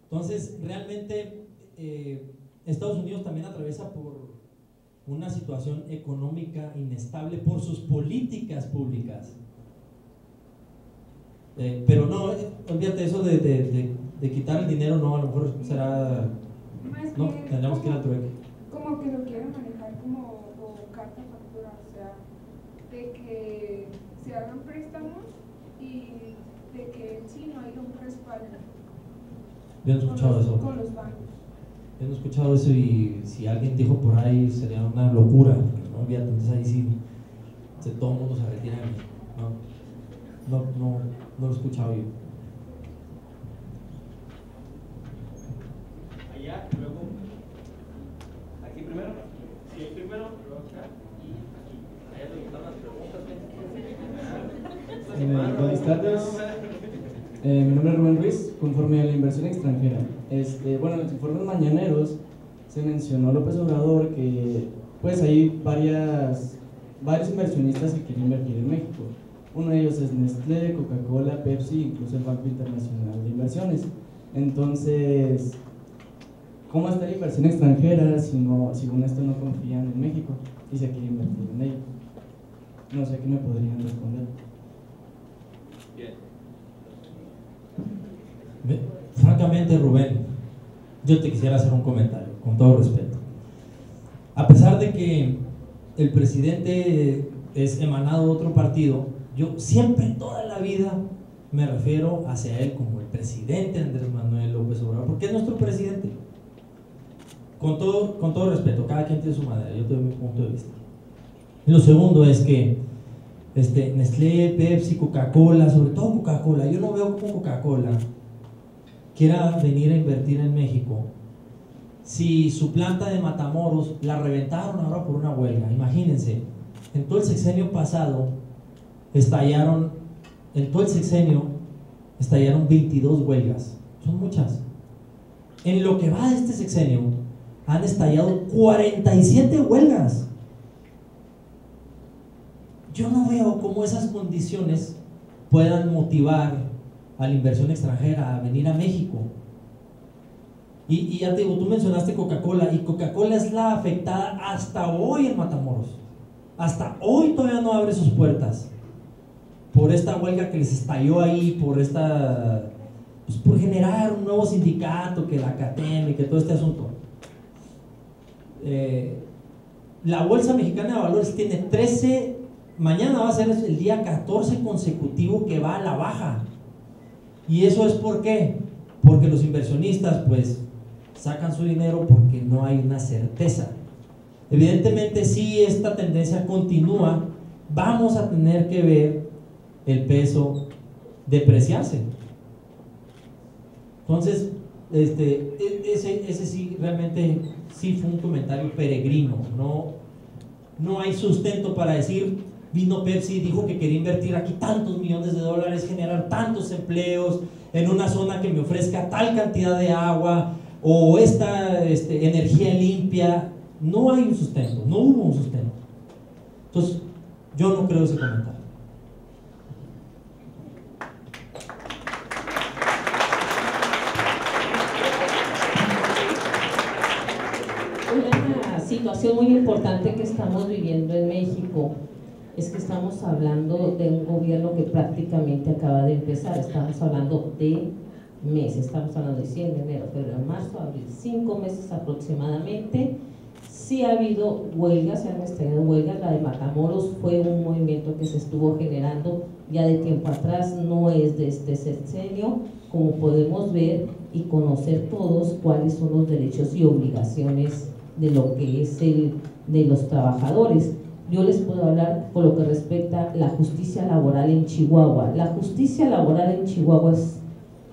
Entonces, realmente Estados Unidos también atraviesa por una situación económica inestable por sus políticas públicas. Pero no, olvídate eso de quitar el dinero, no, a lo mejor será... Más No, bien, tendremos que ir al trueque. como que lo quieren manejar como carta factura, o sea, de que se hagan préstamos y de que en sí no haya un respaldo. Yo no he escuchado eso. Con los bancos. Yo no he escuchado eso y si alguien dijo por ahí sería una locura, ¿no? Olvídate, entonces ahí sí todo el mundo se retira de mí. No lo he escuchado yo. Allá, luego, aquí primero, sí, primero, luego acá y aquí. Allá es donde están las preguntas. Buenas tardes. Mi nombre es Rubén Ruiz, conforme a la inversión extranjera. Bueno, en los informes mañaneros se mencionó López Obrador que pues hay varios inversionistas que quieren invertir en México. Uno de ellos es Nestlé, Coca-Cola, Pepsi, incluso el Banco Internacional de Inversiones. Entonces, ¿cómo está la inversión extranjera si según esto no confían en México y se quiere invertir en ello? No sé qué me podrían responder. Bien. Francamente, Rubén, yo te quisiera hacer un comentario, con todo respeto. A pesar de que el presidente es emanado de otro partido, yo siempre, toda la vida, me refiero hacia él como el presidente Andrés Manuel López Obrador, porque es nuestro presidente. Con todo respeto, cada quien tiene su manera, yo tengo mi punto de vista. Y lo segundo es que Nestlé, Pepsi, Coca-Cola, sobre todo Coca-Cola, yo no veo como Coca-Cola quiera venir a invertir en México si su planta de Matamoros la reventaron ahora por una huelga. Imagínense, en todo el sexenio pasado estallaron 22 huelgas, son muchas. En lo que va de este sexenio han estallado 47 huelgas. Yo no veo cómo esas condiciones puedan motivar a la inversión extranjera a venir a México. Y ya te digo, tú mencionaste Coca-Cola, y Coca-Cola es la afectada hasta hoy en Matamoros. Hasta hoy todavía no abre sus puertas por esta huelga que les estalló ahí, por generar un nuevo sindicato, que la CATEM y que todo este asunto. La Bolsa Mexicana de Valores tiene 13, mañana va a ser el día 14 consecutivo que va a la baja. ¿Y eso es por qué? Porque los inversionistas pues sacan su dinero porque no hay una certeza. Evidentemente, si esta tendencia continúa, vamos a tener que ver el peso depreciarse. Entonces, ese sí, realmente sí fue un comentario peregrino. No hay sustento para decir, vino Pepsi y dijo que quería invertir aquí tantos millones de dólares, generar tantos empleos en una zona que me ofrezca tal cantidad de agua o esta energía limpia. No hay un sustento, no hubo un sustento. Entonces, yo no creo ese comentario. Una situación muy importante que estamos viviendo en México es que estamos hablando de un gobierno que prácticamente acaba de empezar. Estamos hablando de meses, estamos hablando de diciembre, enero, febrero, marzo, abril, 5 meses aproximadamente. Sí ha habido huelgas, se han estallado huelgas. La de Matamoros fue un movimiento que se estuvo generando ya de tiempo atrás, no es de este sexenio. Como podemos ver y conocer todos cuáles son los derechos y obligaciones de lo que es de los trabajadores. Yo les puedo hablar por lo que respecta a la justicia laboral en Chihuahua. La justicia laboral en Chihuahua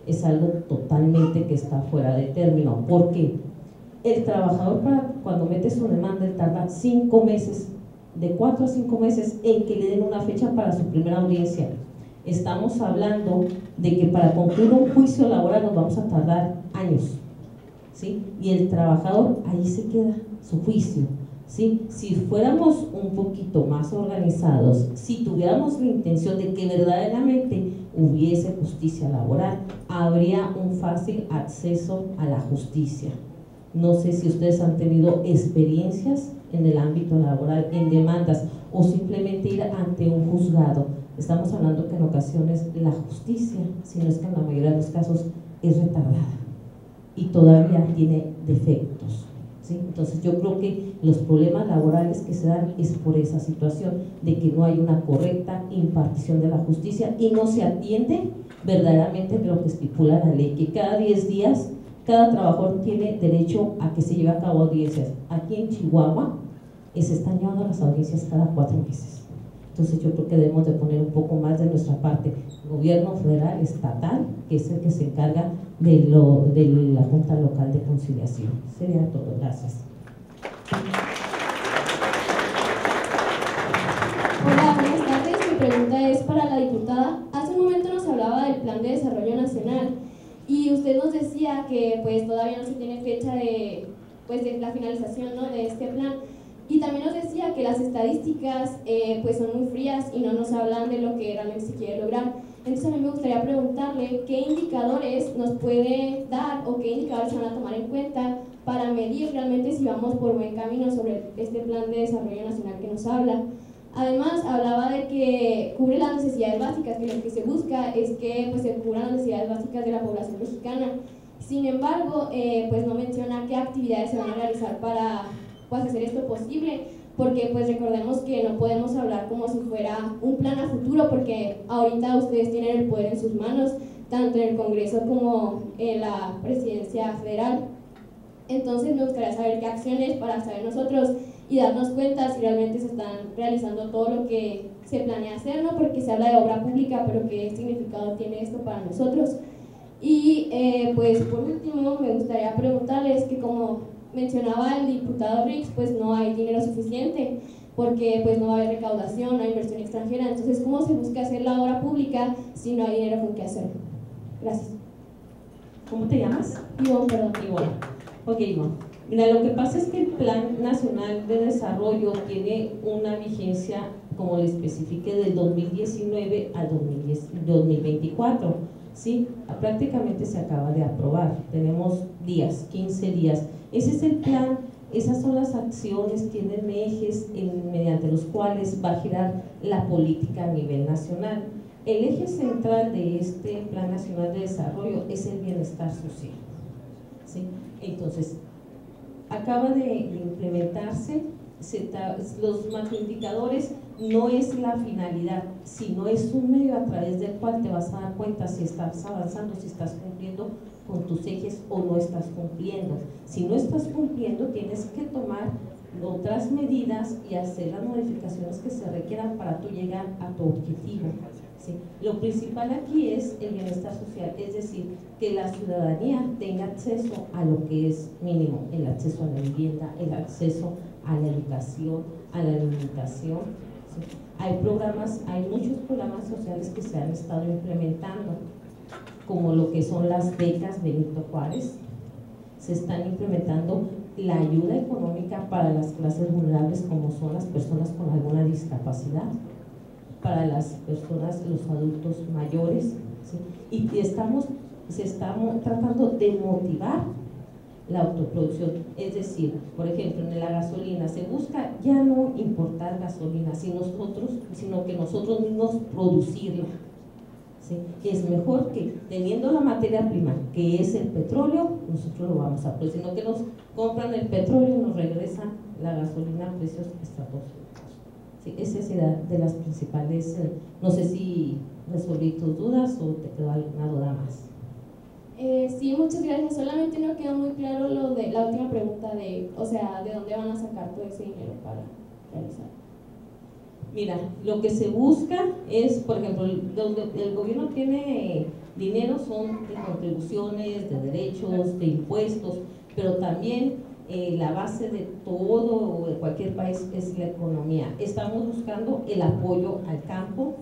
es algo totalmente que está fuera de término. ¿Por qué? El trabajador, cuando mete su demanda, él tarda 5 meses, de 4 a 5 meses, en que le den una fecha para su primera audiencia. Estamos hablando de que para concluir un juicio laboral nos vamos a tardar años, ¿sí? Y el trabajador, ahí se queda su juicio, ¿sí? Si fuéramos un poquito más organizados, si tuviéramos la intención de que verdaderamente hubiese justicia laboral, habría un fácil acceso a la justicia. No sé si ustedes han tenido experiencias en el ámbito laboral, en demandas, o simplemente ir ante un juzgado. Estamos hablando que en ocasiones la justicia, si no es que en la mayoría de los casos, es retardada y todavía tiene defectos, ¿sí? Entonces yo creo que los problemas laborales que se dan es por esa situación de que no hay una correcta impartición de la justicia y no se atiende verdaderamente de lo que estipula la ley, que cada 10 días cada trabajador tiene derecho a que se lleve a cabo audiencias. Aquí en Chihuahua se están llevando las audiencias cada 4 meses. Entonces yo creo que debemos de poner un poco más de nuestra parte, gobierno federal, estatal, que es el que se encarga de la Junta Local de Conciliación. Sería todo, gracias. Hola, buenas tardes. Mi pregunta es para la diputada. Hace un momento nos hablaba del Plan de Desarrollo Nacional y usted nos decía que pues todavía no se tiene fecha de pues de la finalización, ¿no?, de este plan. Y también nos decía que las estadísticas pues son muy frías y no nos hablan de lo que realmente se quiere lograr. Entonces a mí me gustaría preguntarle qué indicadores nos puede dar o qué indicadores se van a tomar en cuenta para medir realmente si vamos por buen camino sobre este plan de desarrollo nacional que nos habla. Además, hablaba de que cubre las necesidades básicas, que lo que se busca es que pues, se cubran las necesidades básicas de la población mexicana. Sin embargo, pues no menciona qué actividades se van a realizar para pues, hacer esto posible, porque pues recordemos que no podemos hablar como si fuera un plan a futuro, porque ahorita ustedes tienen el poder en sus manos, tanto en el Congreso como en la Presidencia Federal. Entonces me gustaría saber qué acciones para saber nosotros y darnos cuenta si realmente se están realizando todo lo que se planea hacer, ¿no? Porque se habla de obra pública, pero ¿qué significado tiene esto para nosotros? Y pues por último me gustaría preguntarles que, como mencionaba el diputado Rix, pues no hay dinero suficiente porque pues no va a haber recaudación, no hay inversión extranjera. Entonces, ¿cómo se busca hacer la obra pública si no hay dinero con qué hacer? Gracias. ¿Cómo te llamas? Ivonne, perdón. Ivonne. Ok, Ivonne. Mira, lo que pasa es que el Plan Nacional de Desarrollo tiene una vigencia, como le especifique, del 2019 al 2024, ¿sí? Prácticamente se acaba de aprobar, tenemos días, 15 días. Ese es el plan, esas son las acciones, tienen ejes mediante los cuales va a girar la política a nivel nacional. El eje central de este Plan Nacional de Desarrollo es el bienestar social, ¿sí? Entonces, acaba de implementarse, los macroindicadores no es la finalidad, sino es un medio a través del cual te vas a dar cuenta si estás avanzando, si estás cumpliendo con tus ejes o no estás cumpliendo. Si no estás cumpliendo, tienes que tomar otras medidas y hacer las modificaciones que se requieran para tú llegar a tu objetivo, ¿sí? Lo principal aquí es el bienestar social, es decir, que la ciudadanía tenga acceso a lo que es mínimo, el acceso a la vivienda, el acceso a la educación, a la alimentación, ¿sí? Hay muchos programas sociales que se han estado implementando, como lo que son las becas Benito Juárez. Se están implementando la ayuda económica para las clases vulnerables, como son las personas con alguna discapacidad, para las personas, los adultos mayores, ¿sí? Y se está tratando de motivar la autoproducción, es decir, por ejemplo, en la gasolina se busca ya no importar gasolina, sino que nosotros mismos producirla, ¿sí? Es mejor que teniendo la materia prima, que es el petróleo, nosotros lo vamos a producir, sino que nos compran el petróleo y nos regresan la gasolina a precios estratosféricos. Sí, esa es de las principales, no sé si resolví tus dudas o te quedó alguna duda más. Sí, muchas gracias. Solamente no quedó muy claro lo de la última pregunta de, o sea, ¿de dónde van a sacar todo ese dinero para realizar? Mira, lo que se busca es, por ejemplo, donde el gobierno tiene dinero son de contribuciones, de derechos, de impuestos, pero también la base de todo o de cualquier país es la economía. Estamos buscando el apoyo al campo,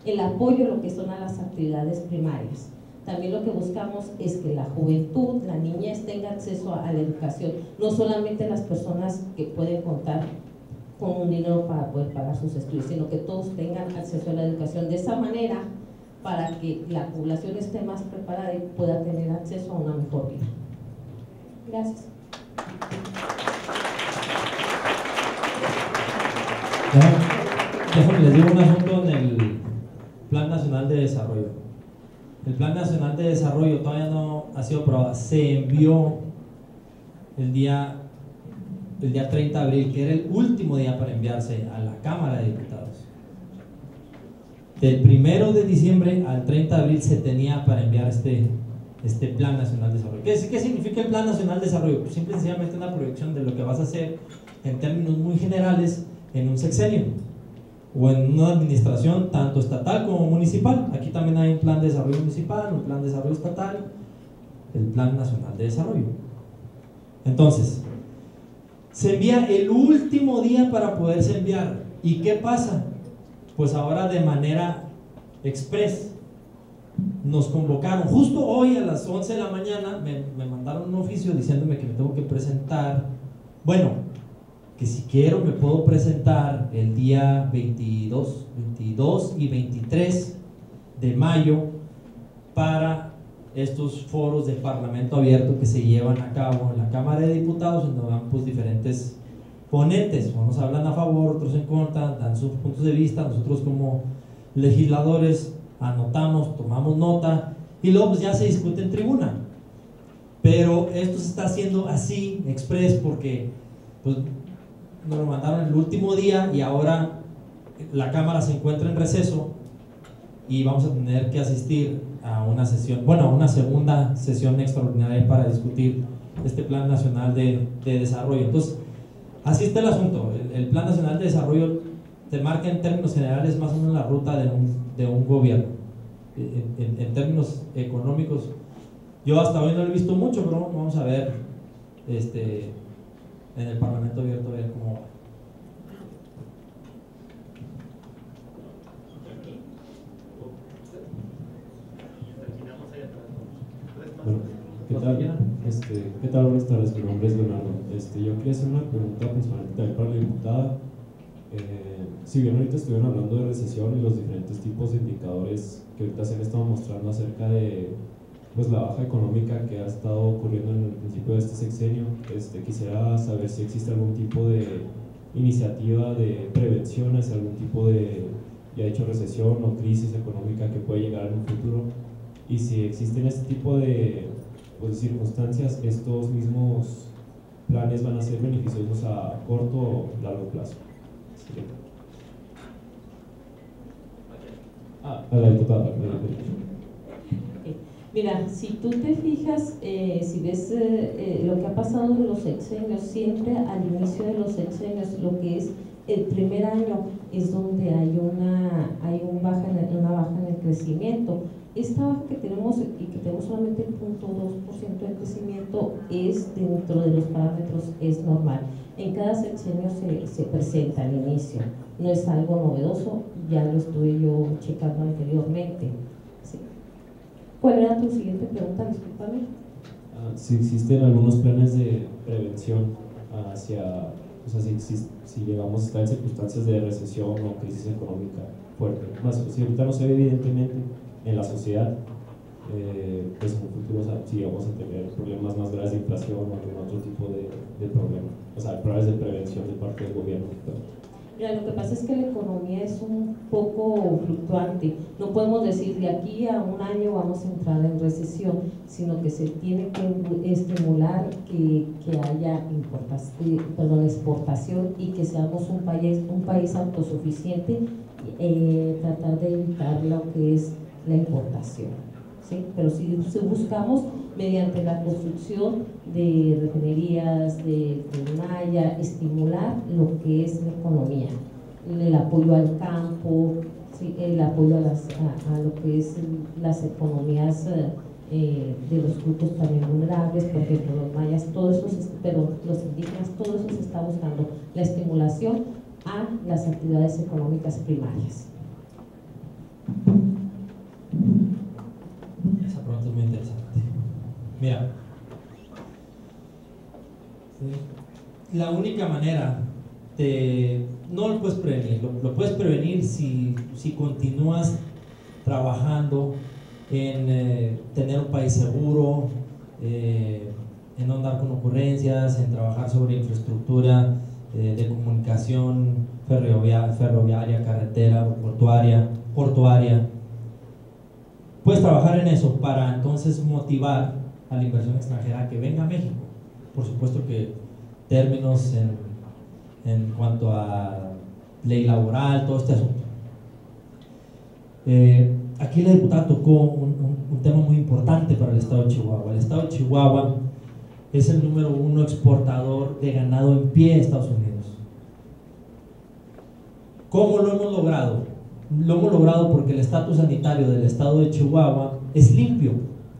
el apoyo a lo que son a las actividades primarias. También lo que buscamos es que la juventud, la niñez tenga acceso a la educación, no solamente las personas que pueden contar con un dinero para poder pagar sus estudios, sino que todos tengan acceso a la educación de esa manera para que la población esté más preparada y pueda tener acceso a una mejor vida. Gracias. Déjenme les digo un asunto en el Plan Nacional de Desarrollo. El Plan Nacional de Desarrollo todavía no ha sido aprobado, se envió el día 30 de abril, que era el último día para enviarse a la Cámara de Diputados. Del 1 de diciembre al 30 de abril se tenía para enviar este Plan Nacional de Desarrollo. ¿Qué significa el Plan Nacional de Desarrollo? Pues simple y sencillamente una proyección de lo que vas a hacer en términos muy generales en un sexenio o en una administración tanto estatal como municipal. Aquí también hay un plan de desarrollo municipal, un plan de desarrollo estatal, el Plan Nacional de Desarrollo. Entonces, se envía el último día para poderse enviar. ¿Y qué pasa? Pues ahora de manera express nos convocaron justo hoy a las 11 de la mañana, me mandaron un oficio diciéndome que me tengo que presentar, bueno, que si quiero me puedo presentar el día 22 y 23 de mayo para estos foros de Parlamento Abierto que se llevan a cabo en la Cámara de Diputados, donde van pues diferentes ponentes, unos hablan a favor, otros en contra, dan sus puntos de vista, nosotros como legisladores anotamos, tomamos nota y luego pues ya se discute en tribuna. Pero esto se está haciendo así, express, porque pues nos lo mandaron el último día y ahora la Cámara se encuentra en receso y vamos a tener que asistir a una sesión, bueno, a una segunda sesión extraordinaria para discutir este Plan Nacional de Desarrollo. Entonces, así está el asunto. El Plan Nacional de Desarrollo te marca en términos generales más o menos la ruta de un gobierno. En términos económicos, yo hasta hoy no lo he visto mucho, pero vamos a ver en el Parlamento Abierto a ver cómo va. Bueno, ¿qué tal? ¿Qué tal? Buenas tardes, mi nombre es Leonardo. Yo quería hacer una pregunta principalmente también para la diputada. Si bien ahorita estuvieron hablando de recesión y los diferentes tipos de indicadores que ahorita se han estado mostrando acerca de pues, la baja económica que ha estado ocurriendo en el principio de este sexenio, quisiera saber si existe algún tipo de iniciativa de prevención hacia algún tipo de, ya hecho, recesión o crisis económica que puede llegar en un futuro, y si existen este tipo de pues, circunstancias, estos mismos planes van a ser beneficiosos a corto o largo plazo. Sí. A la diputada. Mira, si tú te fijas, si ves lo que ha pasado en los sexenios, siempre al inicio de los sexenios, lo que es el primer año es donde hay una baja en el crecimiento. Esta baja que tenemos y que tenemos solamente el 0.2% de crecimiento es dentro de los parámetros, es normal. En cada sexenio se presenta al inicio, no es algo novedoso, ya lo estuve yo checando anteriormente. ¿Sí? ¿Cuál era tu siguiente pregunta? Discúlpame. Si existen algunos planes de prevención hacia, o sea, si llegamos a estar en circunstancias de recesión o crisis económica fuerte. Más, si ahorita no se ve evidentemente en la sociedad, pues en un futuro, o sea, si vamos a tener problemas más graves de inflación o algún otro tipo de problema, o sea, planes de prevención de parte del gobierno. Mira, lo que pasa es que la economía es un poco fluctuante. No podemos decir de aquí a un año vamos a entrar en recesión, sino que se tiene que estimular que haya exportación y que seamos un país autosuficiente, tratar de evitar lo que es la importación. ¿Sí? Pero si buscamos mediante la construcción de refinerías, de Maya, estimular lo que es la economía, el apoyo al campo, ¿sí? El apoyo a lo que es las economías de los grupos también vulnerables, por ejemplo los mayas, todo eso, pero los indígenas, todo eso se está buscando, la estimulación a las actividades económicas primarias. Esa pregunta es muy interesante. Mira, la única manera no lo puedes prevenir, lo puedes prevenir si continúas trabajando en tener un país seguro, en no andar con ocurrencias, en trabajar sobre infraestructura de comunicación ferroviaria, carretera, portuaria. Puedes trabajar en eso para entonces motivar a la inversión extranjera a que venga a México. Por supuesto que términos en cuanto a ley laboral, todo este asunto. Aquí la diputada tocó un tema muy importante para el estado de Chihuahua. El estado de Chihuahua es el número 1 exportador de ganado en pie de Estados Unidos. ¿Cómo lo hemos logrado? Lo hemos logrado porque el estatus sanitario del estado de Chihuahua es limpio.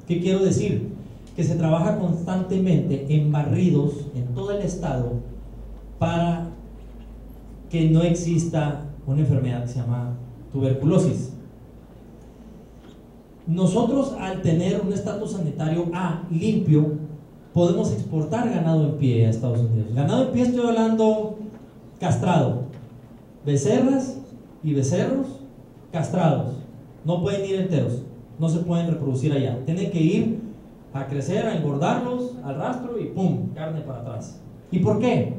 ¿Qué quiero decir? Que se trabaja constantemente en barridos en todo el estado para que no exista una enfermedad que se llama tuberculosis. nosotros al tener un estatus sanitario A limpio, podemos exportar ganado en pie a Estados Unidos. Ganado en pie estoy hablando castrado, becerras y becerros castrados, no pueden ir enteros, no se pueden reproducir allá, tienen que ir a crecer, a engordarlos al rastro y ¡pum! Carne para atrás. ¿Y por qué?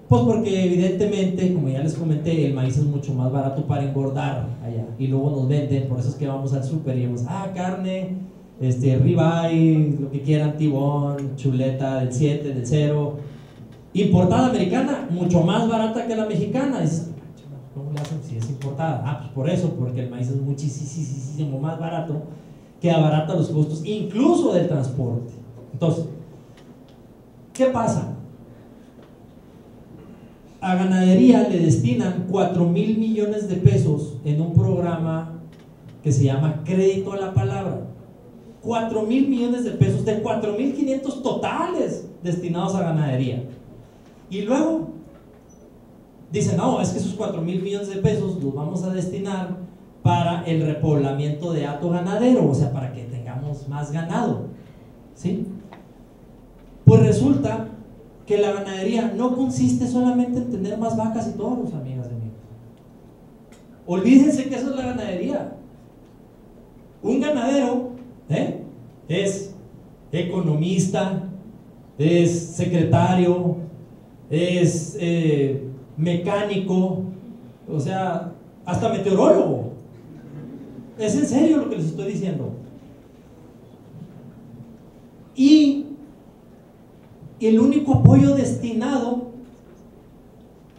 Pues porque evidentemente, como ya les comenté, el maíz es mucho más barato para engordar allá y luego nos venden, por eso es que vamos al súper y vemos, carne, ribeye, lo que quieran, tibón, chuleta del 7, del 0, importada americana, mucho más barata que la mexicana. Dices, ¿cómo le hacen si es importada? Pues por eso, porque el maíz es muchísimo más barato, que abarata los costos, incluso del transporte. Entonces, ¿qué pasa? A ganadería le destinan 4,000 millones de pesos en un programa que se llama Crédito a la Palabra. 4,000 millones de pesos de 4,500 totales destinados a ganadería. Y luego dicen, no, es que esos 4,000 millones de pesos los vamos a destinar para el repoblamiento de hato ganadero, o sea, para que tengamos más ganado, ¿sí? Pues resulta que la ganadería no consiste solamente en tener más vacas y toros, amigas y amigos. Olvídense que eso es la ganadería. Un ganadero es economista, es secretario, es mecánico, o sea, hasta meteorólogo. Es en serio lo que les estoy diciendo. Y el único apoyo destinado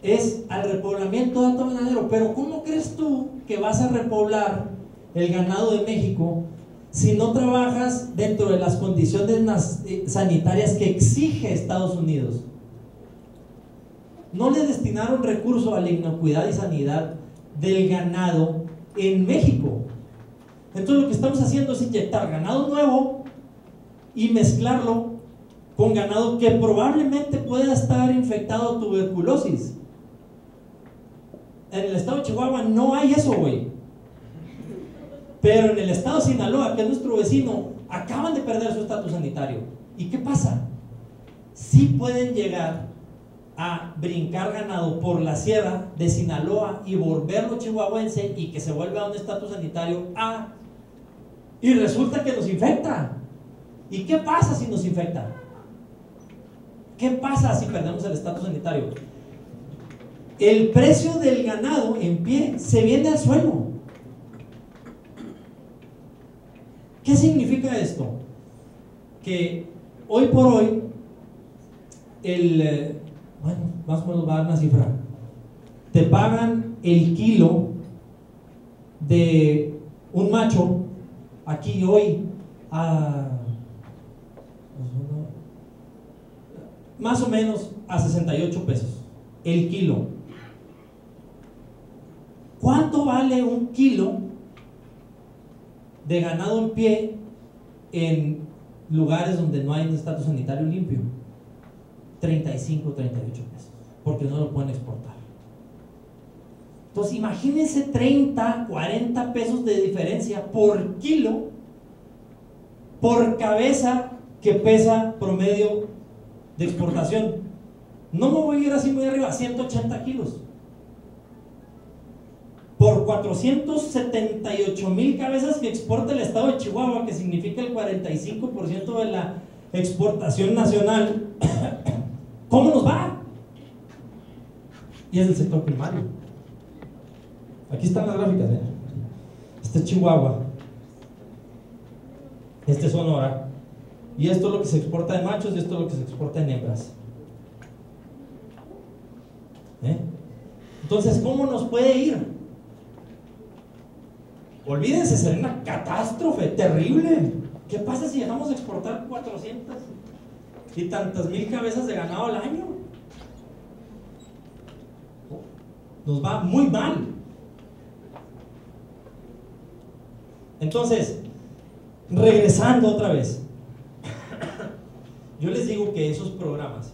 es al repoblamiento de hato ganadero. Pero ¿cómo crees tú que vas a repoblar el ganado de México si no trabajas dentro de las condiciones sanitarias que exige Estados Unidos? No le destinaron recursos a la inocuidad y sanidad del ganado en México. Entonces lo que estamos haciendo es inyectar ganado nuevo y mezclarlo con ganado que probablemente pueda estar infectado de tuberculosis. En el estado de Chihuahua no hay eso, güey. Pero en el estado de Sinaloa, que es nuestro vecino, acaban de perder su estatus sanitario. ¿Y qué pasa? Sí pueden llegar a brincar ganado por la sierra de Sinaloa y volverlo chihuahuense y que se vuelva a un estatus sanitario A. Y resulta que nos infecta. ¿Y qué pasa si nos infecta? ¿Qué pasa si perdemos el estatus sanitario? El precio del ganado en pie se viene al suelo. ¿Qué significa esto? Que hoy por hoy, más o menos va a dar una cifra, te pagan el kilo de un macho aquí hoy más o menos a 68 pesos el kilo. ¿Cuánto vale un kilo de ganado en pie en lugares donde no hay un estatus sanitario limpio? 35, 38 pesos, porque no lo pueden exportar. Entonces imagínense 30, 40 pesos de diferencia por kilo, por cabeza que pesa promedio de exportación. No me voy a ir así muy arriba, 180 kilos. Por 478,000 cabezas que exporta el estado de Chihuahua, que significa el 45% de la exportación nacional, ¿cómo nos va? Y es del sector primario. Aquí están las gráficas, Este es Chihuahua, este es Sonora, y esto es lo que se exporta de machos y esto es lo que se exporta en hembras. Entonces, ¿cómo nos puede ir? Olvídense, será una catástrofe terrible. ¿Qué pasa si dejamos de exportar 400 y tantas mil cabezas de ganado al año? Nos va muy mal. Entonces, regresando otra vez, yo les digo que esos programas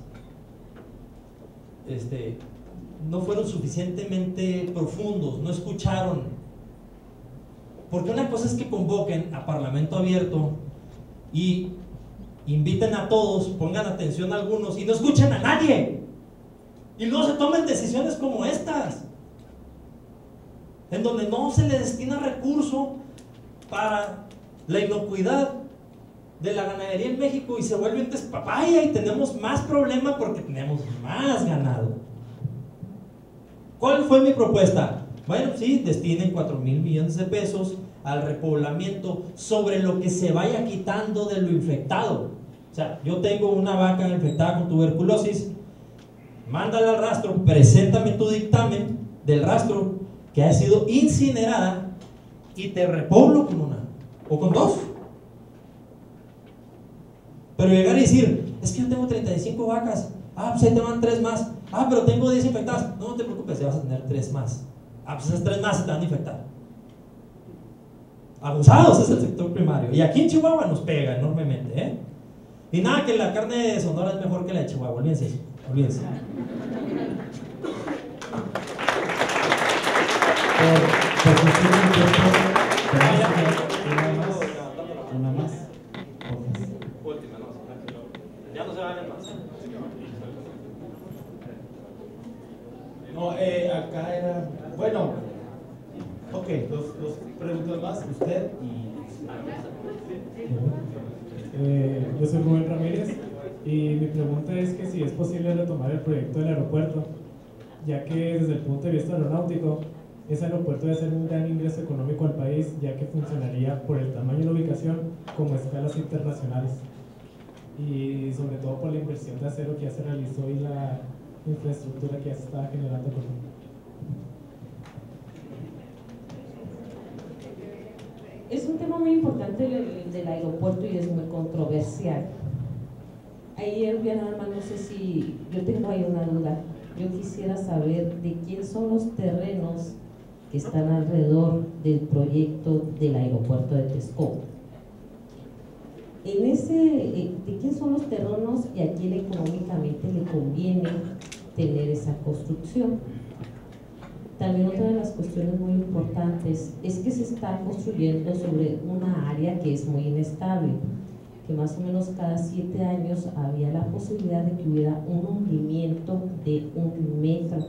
no fueron suficientemente profundos, no escucharon Porque una cosa es que convoquen a Parlamento Abierto y inviten a todos, pongan atención a algunos y no escuchen a nadie. Y luego se tomen decisiones como estas, en donde no se le destina recurso para la inocuidad de la ganadería en México y se vuelve un despapaya y tenemos más problemas porque tenemos más ganado. ¿Cuál fue mi propuesta? Bueno, sí, destinen 4,000 millones de pesos al repoblamiento sobre lo que se vaya quitando de lo infectado. O sea, yo tengo una vaca infectada con tuberculosis, mándala al rastro, preséntame tu dictamen del rastro que ha sido incinerada y te repoblo con una o con dos. Pero llegar y decir, es que yo tengo 35 vacas, pues ahí te van 3 más, pero tengo 10 infectadas, no te preocupes, ya vas a tener 3 más, pues esas 3 más se te van a infectar. Abusados es el sector primario, y aquí en Chihuahua nos pega enormemente, ¿eh? Y nada, que la carne de Sonora es mejor que la de Chihuahua, olvídense eso, olvídense. Por cuestión de tiempo, una más. Última, no, ya no se vayan más. No, acá era, bueno, ok, dos preguntas más, usted y... Yo soy Rubén Ramírez y mi pregunta es que si es posible retomar el proyecto del aeropuerto, ya que desde el punto de vista aeronáutico, ese aeropuerto debe ser un gran ingreso económico al país, ya que funcionaría por el tamaño y la ubicación como escalas internacionales y sobre todo por la inversión de acero que ya se realizó y la infraestructura que ya se estaba generando. Es un tema muy importante el del aeropuerto y es muy controversial. Ahí, nada más, no sé si yo tengo ahí una duda. Yo quisiera saber de quién son los terrenos que están alrededor del proyecto del aeropuerto de Texcoco. ¿De quién son los terrenos y a quién económicamente le conviene tener esa construcción? También otra de las cuestiones muy importantes es que se está construyendo sobre una área que es muy inestable, que más o menos cada 7 años había la posibilidad de que hubiera un hundimiento de 1 metro.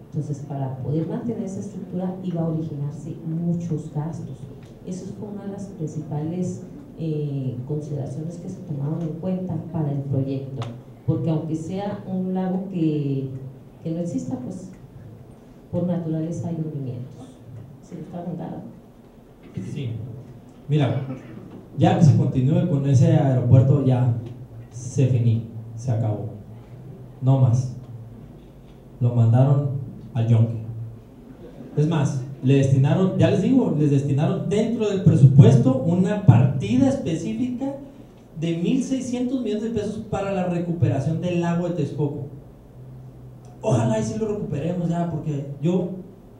Entonces, para poder mantener esa estructura iba a originarse muchos gastos. Eso fue una de las principales consideraciones que se tomaron en cuenta para el proyecto, porque aunque sea un lago que no exista, pues por naturaleza hay hundimientos. ¿Se lo está contando? Sí. Mira, ya que se continúe con ese aeropuerto, ya se finí, se acabó. No más. Lo mandaron al yonque. Es más, le destinaron, ya les digo, les destinaron dentro del presupuesto una partida específica de 1,600 millones de pesos para la recuperación del lago de Texcoco. Ojalá y sí lo recuperemos ya, porque yo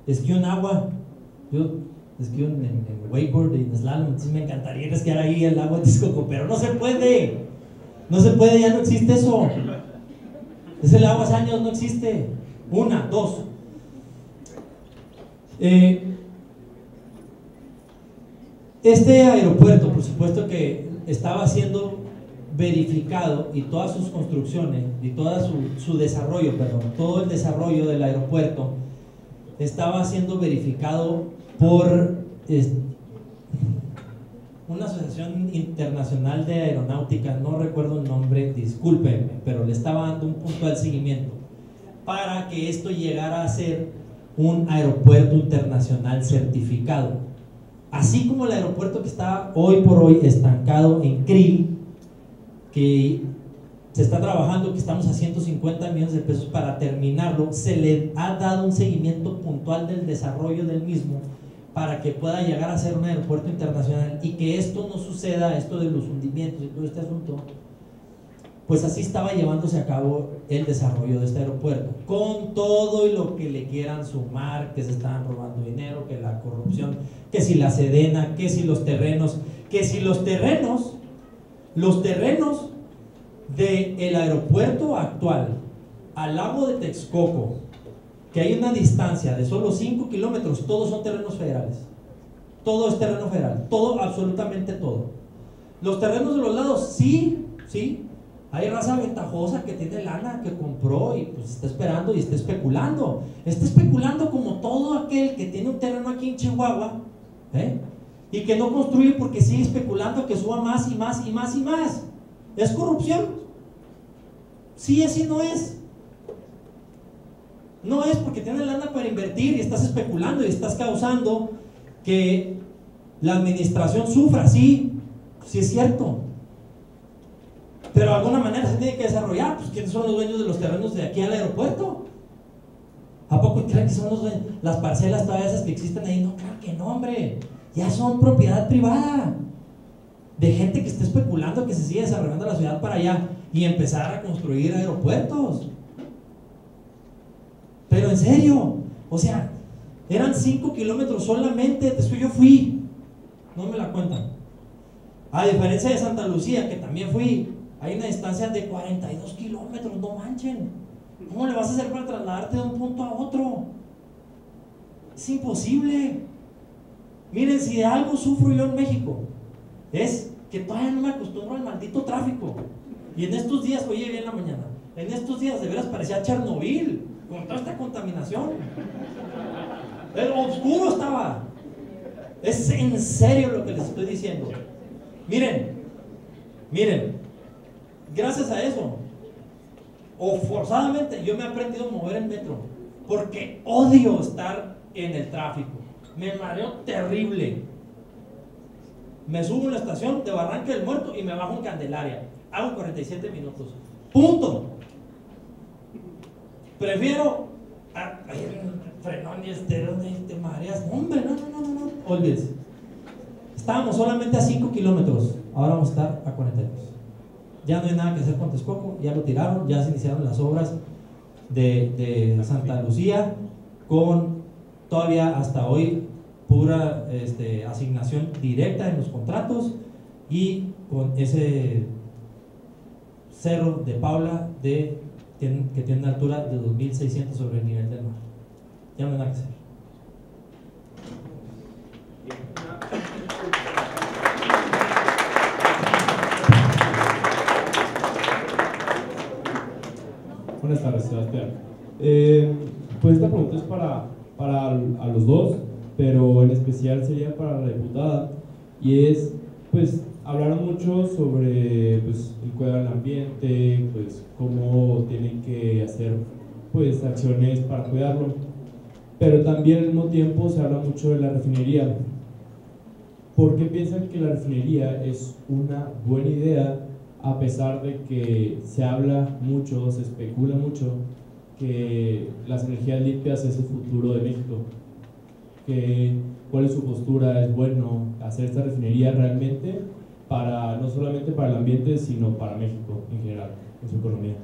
esquío en agua, yo esquío en wakeboard y en slalom, entonces me encantaría esquiar ahí el lago de Texcoco, pero no se puede, ya no existe eso. Ese lago hace años no existe. 1, 2. Este aeropuerto, por supuesto que estaba siendo verificado y todas sus construcciones y todo su desarrollo, todo el desarrollo del aeropuerto estaba siendo verificado por una asociación internacional de aeronáutica, no recuerdo el nombre, discúlpenme, pero le estaba dando un puntual seguimiento para que esto llegara a ser un aeropuerto internacional certificado, así como el aeropuerto que está hoy por hoy estancado en Krill, que se está trabajando, que estamos a 150 millones de pesos para terminarlo. Se le ha dado un seguimiento puntual del desarrollo del mismo para que pueda llegar a ser un aeropuerto internacional y que esto no suceda, esto de los hundimientos y todo este asunto, pues así estaba llevándose a cabo el desarrollo de este aeropuerto, con todo y lo que le quieran sumar, que se estaban robando dinero, que la corrupción, que si la Sedena, que si los terrenos, los terrenos del aeropuerto actual al lago de Texcoco, que hay una distancia de solo 5 kilómetros, todos son terrenos federales. Todo es terreno federal, todo, absolutamente todo. Los terrenos de los lados, sí, sí. Hay raza ventajosa que tiene lana, que compró y pues está esperando y está especulando. Está especulando como todo aquel que tiene un terreno aquí en Chihuahua, y que no construye porque sigue especulando que suba más y más y más y más. ¿Es corrupción? Sí es y no es. No es porque tienes lana para invertir y estás especulando y estás causando que la administración sufra. Sí, sí es cierto. Pero de alguna manera se tiene que desarrollar. Pues ¿quiénes son los dueños de los terrenos de aquí al aeropuerto? ¿A poco creen que son los dueños? Las parcelas todas esas que existen ahí, no, claro que no, hombre. Ya son propiedad privada de gente que está especulando que se sigue desarrollando la ciudad para allá y empezar a construir aeropuertos. Pero en serio, o sea, eran 5 kilómetros solamente. Después yo fui, no me la cuentan. A diferencia de Santa Lucía, que también fui, hay una distancia de 42 kilómetros, no manchen. ¿Cómo le vas a hacer para trasladarte de un punto a otro? Es imposible. Miren, si de algo sufro yo en México, es que todavía no me acostumbro al maldito tráfico. Y en estos días, hoy llegué en la mañana, en estos días de veras parecía Chernobyl, con toda esta contaminación. El oscuro estaba. Es en serio lo que les estoy diciendo. Miren, gracias a eso, o forzadamente, yo me he aprendido a mover en metro, porque odio estar en el tráfico. Me mareo terrible. Me subo en la estación de Barranca del Muerto y me bajo en Candelaria. Hago 47 minutos. Punto. Prefiero frenón y te mareas. Hombre, no. Olvídese. Estábamos solamente a 5 kilómetros. Ahora vamos a estar a 42. Ya no hay nada que hacer con Texcoco. Ya lo tiraron. Ya se iniciaron las obras de Santa Lucía con todavía hasta hoy pura asignación directa en los contratos y con ese cerro de Paula que tiene una altura de 2.600 sobre el nivel del mar. Ya no hay nada que hacer. Buenas tardes, Sebastián. Pues esta pregunta es para a los dos, pero en especial sería para la diputada, y es, pues, hablaron mucho sobre pues, el cuidado del ambiente, pues, cómo tienen que hacer pues, acciones para cuidarlo, pero también al mismo tiempo se habla mucho de la refinería. ¿Por qué piensan que la refinería es una buena idea, a pesar de que se habla mucho, se especula mucho que las energías limpias es el futuro de México? ¿Cuál es su postura? ¿Es bueno hacer esta refinería realmente no solamente para el ambiente, sino para México en general, en su economía?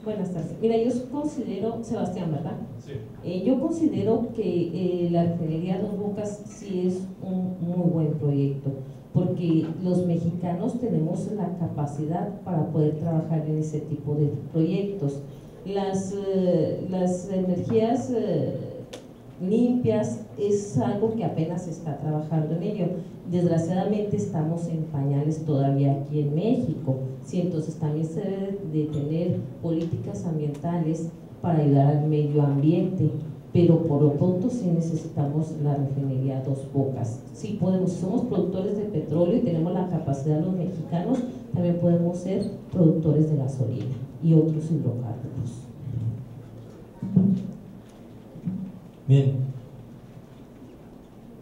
Buenas tardes. Mira, yo considero, Sebastián, ¿verdad? Sí. Yo considero que la refinería Dos Bocas sí es un muy buen proyecto, porque los mexicanos tenemos la capacidad para poder trabajar en ese tipo de proyectos. Las energías limpias es algo que apenas se está trabajando en ello. Desgraciadamente estamos en pañales todavía aquí en México. Sí, entonces también se debe de tener políticas ambientales para ayudar al medio ambiente, pero por lo pronto sí necesitamos la refinería Dos Bocas. Sí podemos, si somos productores de petróleo y tenemos la capacidad los mexicanos, también podemos ser productores de gasolina y otros hidrocarburos. Bien,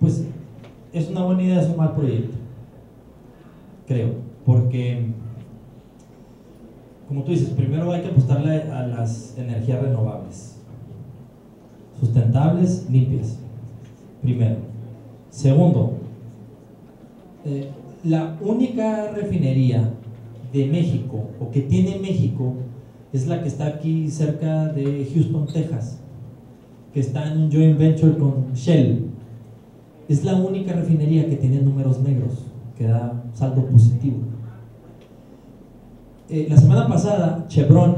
pues es una buena idea, es un mal proyecto, creo, porque como tú dices, primero hay que apostarle a las energías renovables, sustentables, limpias, primero. Segundo, la única refinería de México, o que tiene México, es la que está aquí cerca de Houston, Texas, que está en un joint venture con Shell. Es la única refinería que tiene números negros, que da saldo positivo. La semana pasada Chevron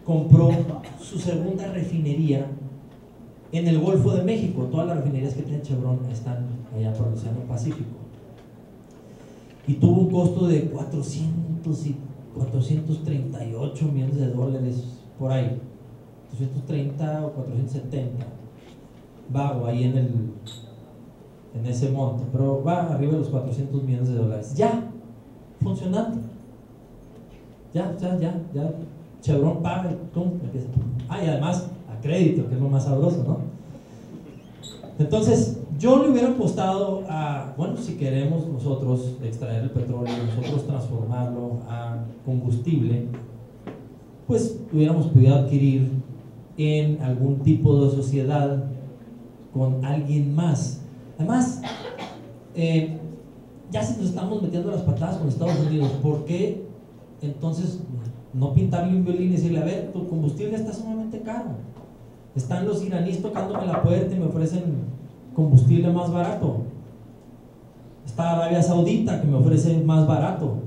compró su segunda refinería en el Golfo de México. Todas las refinerías que tiene Chevron están allá por el Océano Pacífico. Y tuvo un costo de 438 millones de dólares, por ahí, 230 o 470, vago ahí en ese monto, pero va arriba de los 400 millones de dólares, ya, funcionando, ya, Chevron paga y pum, empieza. Y además a crédito, que es lo más sabroso, ¿no? Entonces, yo le hubiera apostado a, bueno, si queremos nosotros extraer el petróleo, nosotros transformarlo a combustible, pues hubiéramos podido adquirir en algún tipo de sociedad con alguien más. Además, ya si nos estamos metiendo las patadas con Estados Unidos, ¿por qué entonces no pintarle un violín y decirle, a ver, tu combustible está sumamente caro? Están los iraníes tocándome la puerta y me ofrecen combustible más barato. Está Arabia Saudita que me ofrece más barato.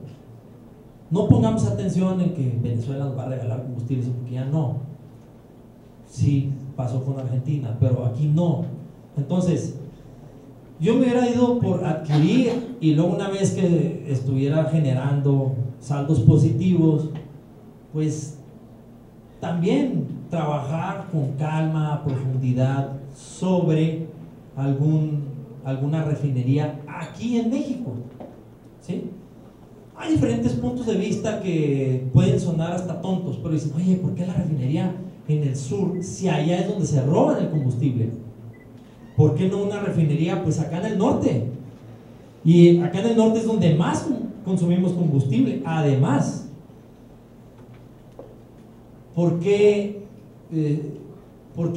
No pongamos atención en que Venezuela nos va a regalar combustible, porque ya no. Sí, pasó con Argentina, pero aquí no. Entonces, yo me hubiera ido por adquirir y luego una vez que estuviera generando saldos positivos, pues también trabajar con calma, profundidad sobre alguna refinería aquí en México, ¿sí? Hay diferentes puntos de vista que pueden sonar hasta tontos, pero dicen, oye, ¿por qué la refinería en el sur, si allá es donde se roban el combustible? ¿Por qué no una refinería pues acá en el norte? Y acá en el norte es donde más consumimos combustible. Además, ¿por qué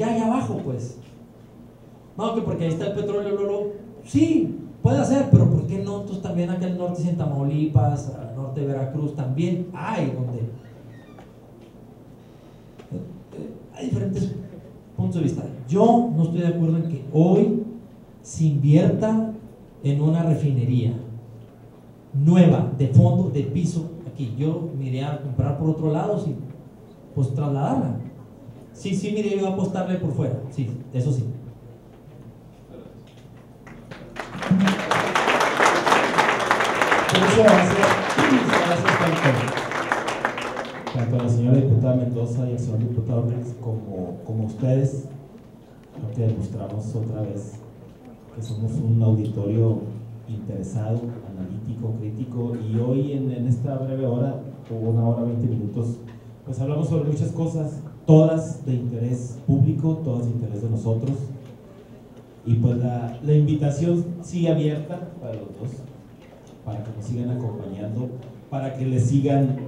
allá abajo pues? No, que porque ahí está el petróleo, Lolo. Sí, puede ser, pero ¿por qué no? Entonces también acá en el norte, en Tamaulipas, al norte de Veracruz, también hay donde hay diferentes puntos de vista. Yo no estoy de acuerdo en que hoy se invierta en una refinería nueva, de fondo, de piso, aquí. Yo me iría a comprar por otro lado, sí, pues trasladarla. Sí, me iría yo a apostarle por fuera, sí, eso sí. Muchas gracias tanto a la señora diputada Mendoza y al señor diputado Reyes como ustedes. Creo que demostramos otra vez que somos un auditorio interesado, analítico, crítico, y hoy en esta breve hora, o 1 hora 20 minutos, pues hablamos sobre muchas cosas, todas de interés público, todas de interés de nosotros, y pues la invitación sigue abierta para los dos, para que nos sigan acompañando, para que les sigan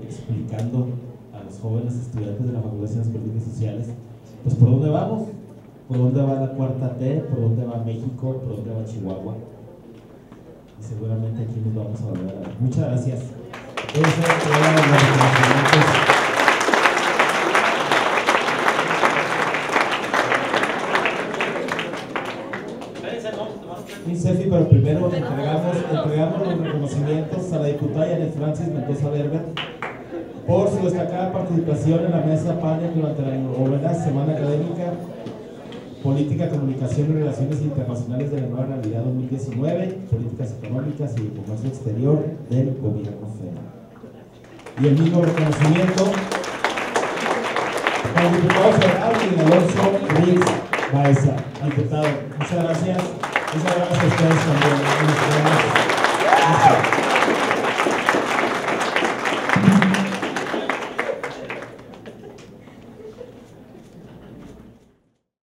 explicando a los jóvenes estudiantes de la Facultad de Ciencias Políticas y Sociales, pues por dónde vamos, por dónde va la cuarta T, por dónde va México, por dónde va Chihuahua, y seguramente aquí nos vamos a volver a ver. Muchas gracias. Sí, Cefi, pero primero entregamos los reconocimientos a la diputada Janet Francis Mendoza Berber por su destacada participación en la mesa panel durante la 9ª Semana Académica Política, Comunicación y Relaciones Internacionales de la Nueva Realidad 2019, Políticas Económicas y de Comercio Exterior del Gobierno Federal. Y el mismo reconocimiento al diputado federal Miguel Alonso Ruiz Baeza. Diputado, muchas gracias. Muchas gracias a ustedes también.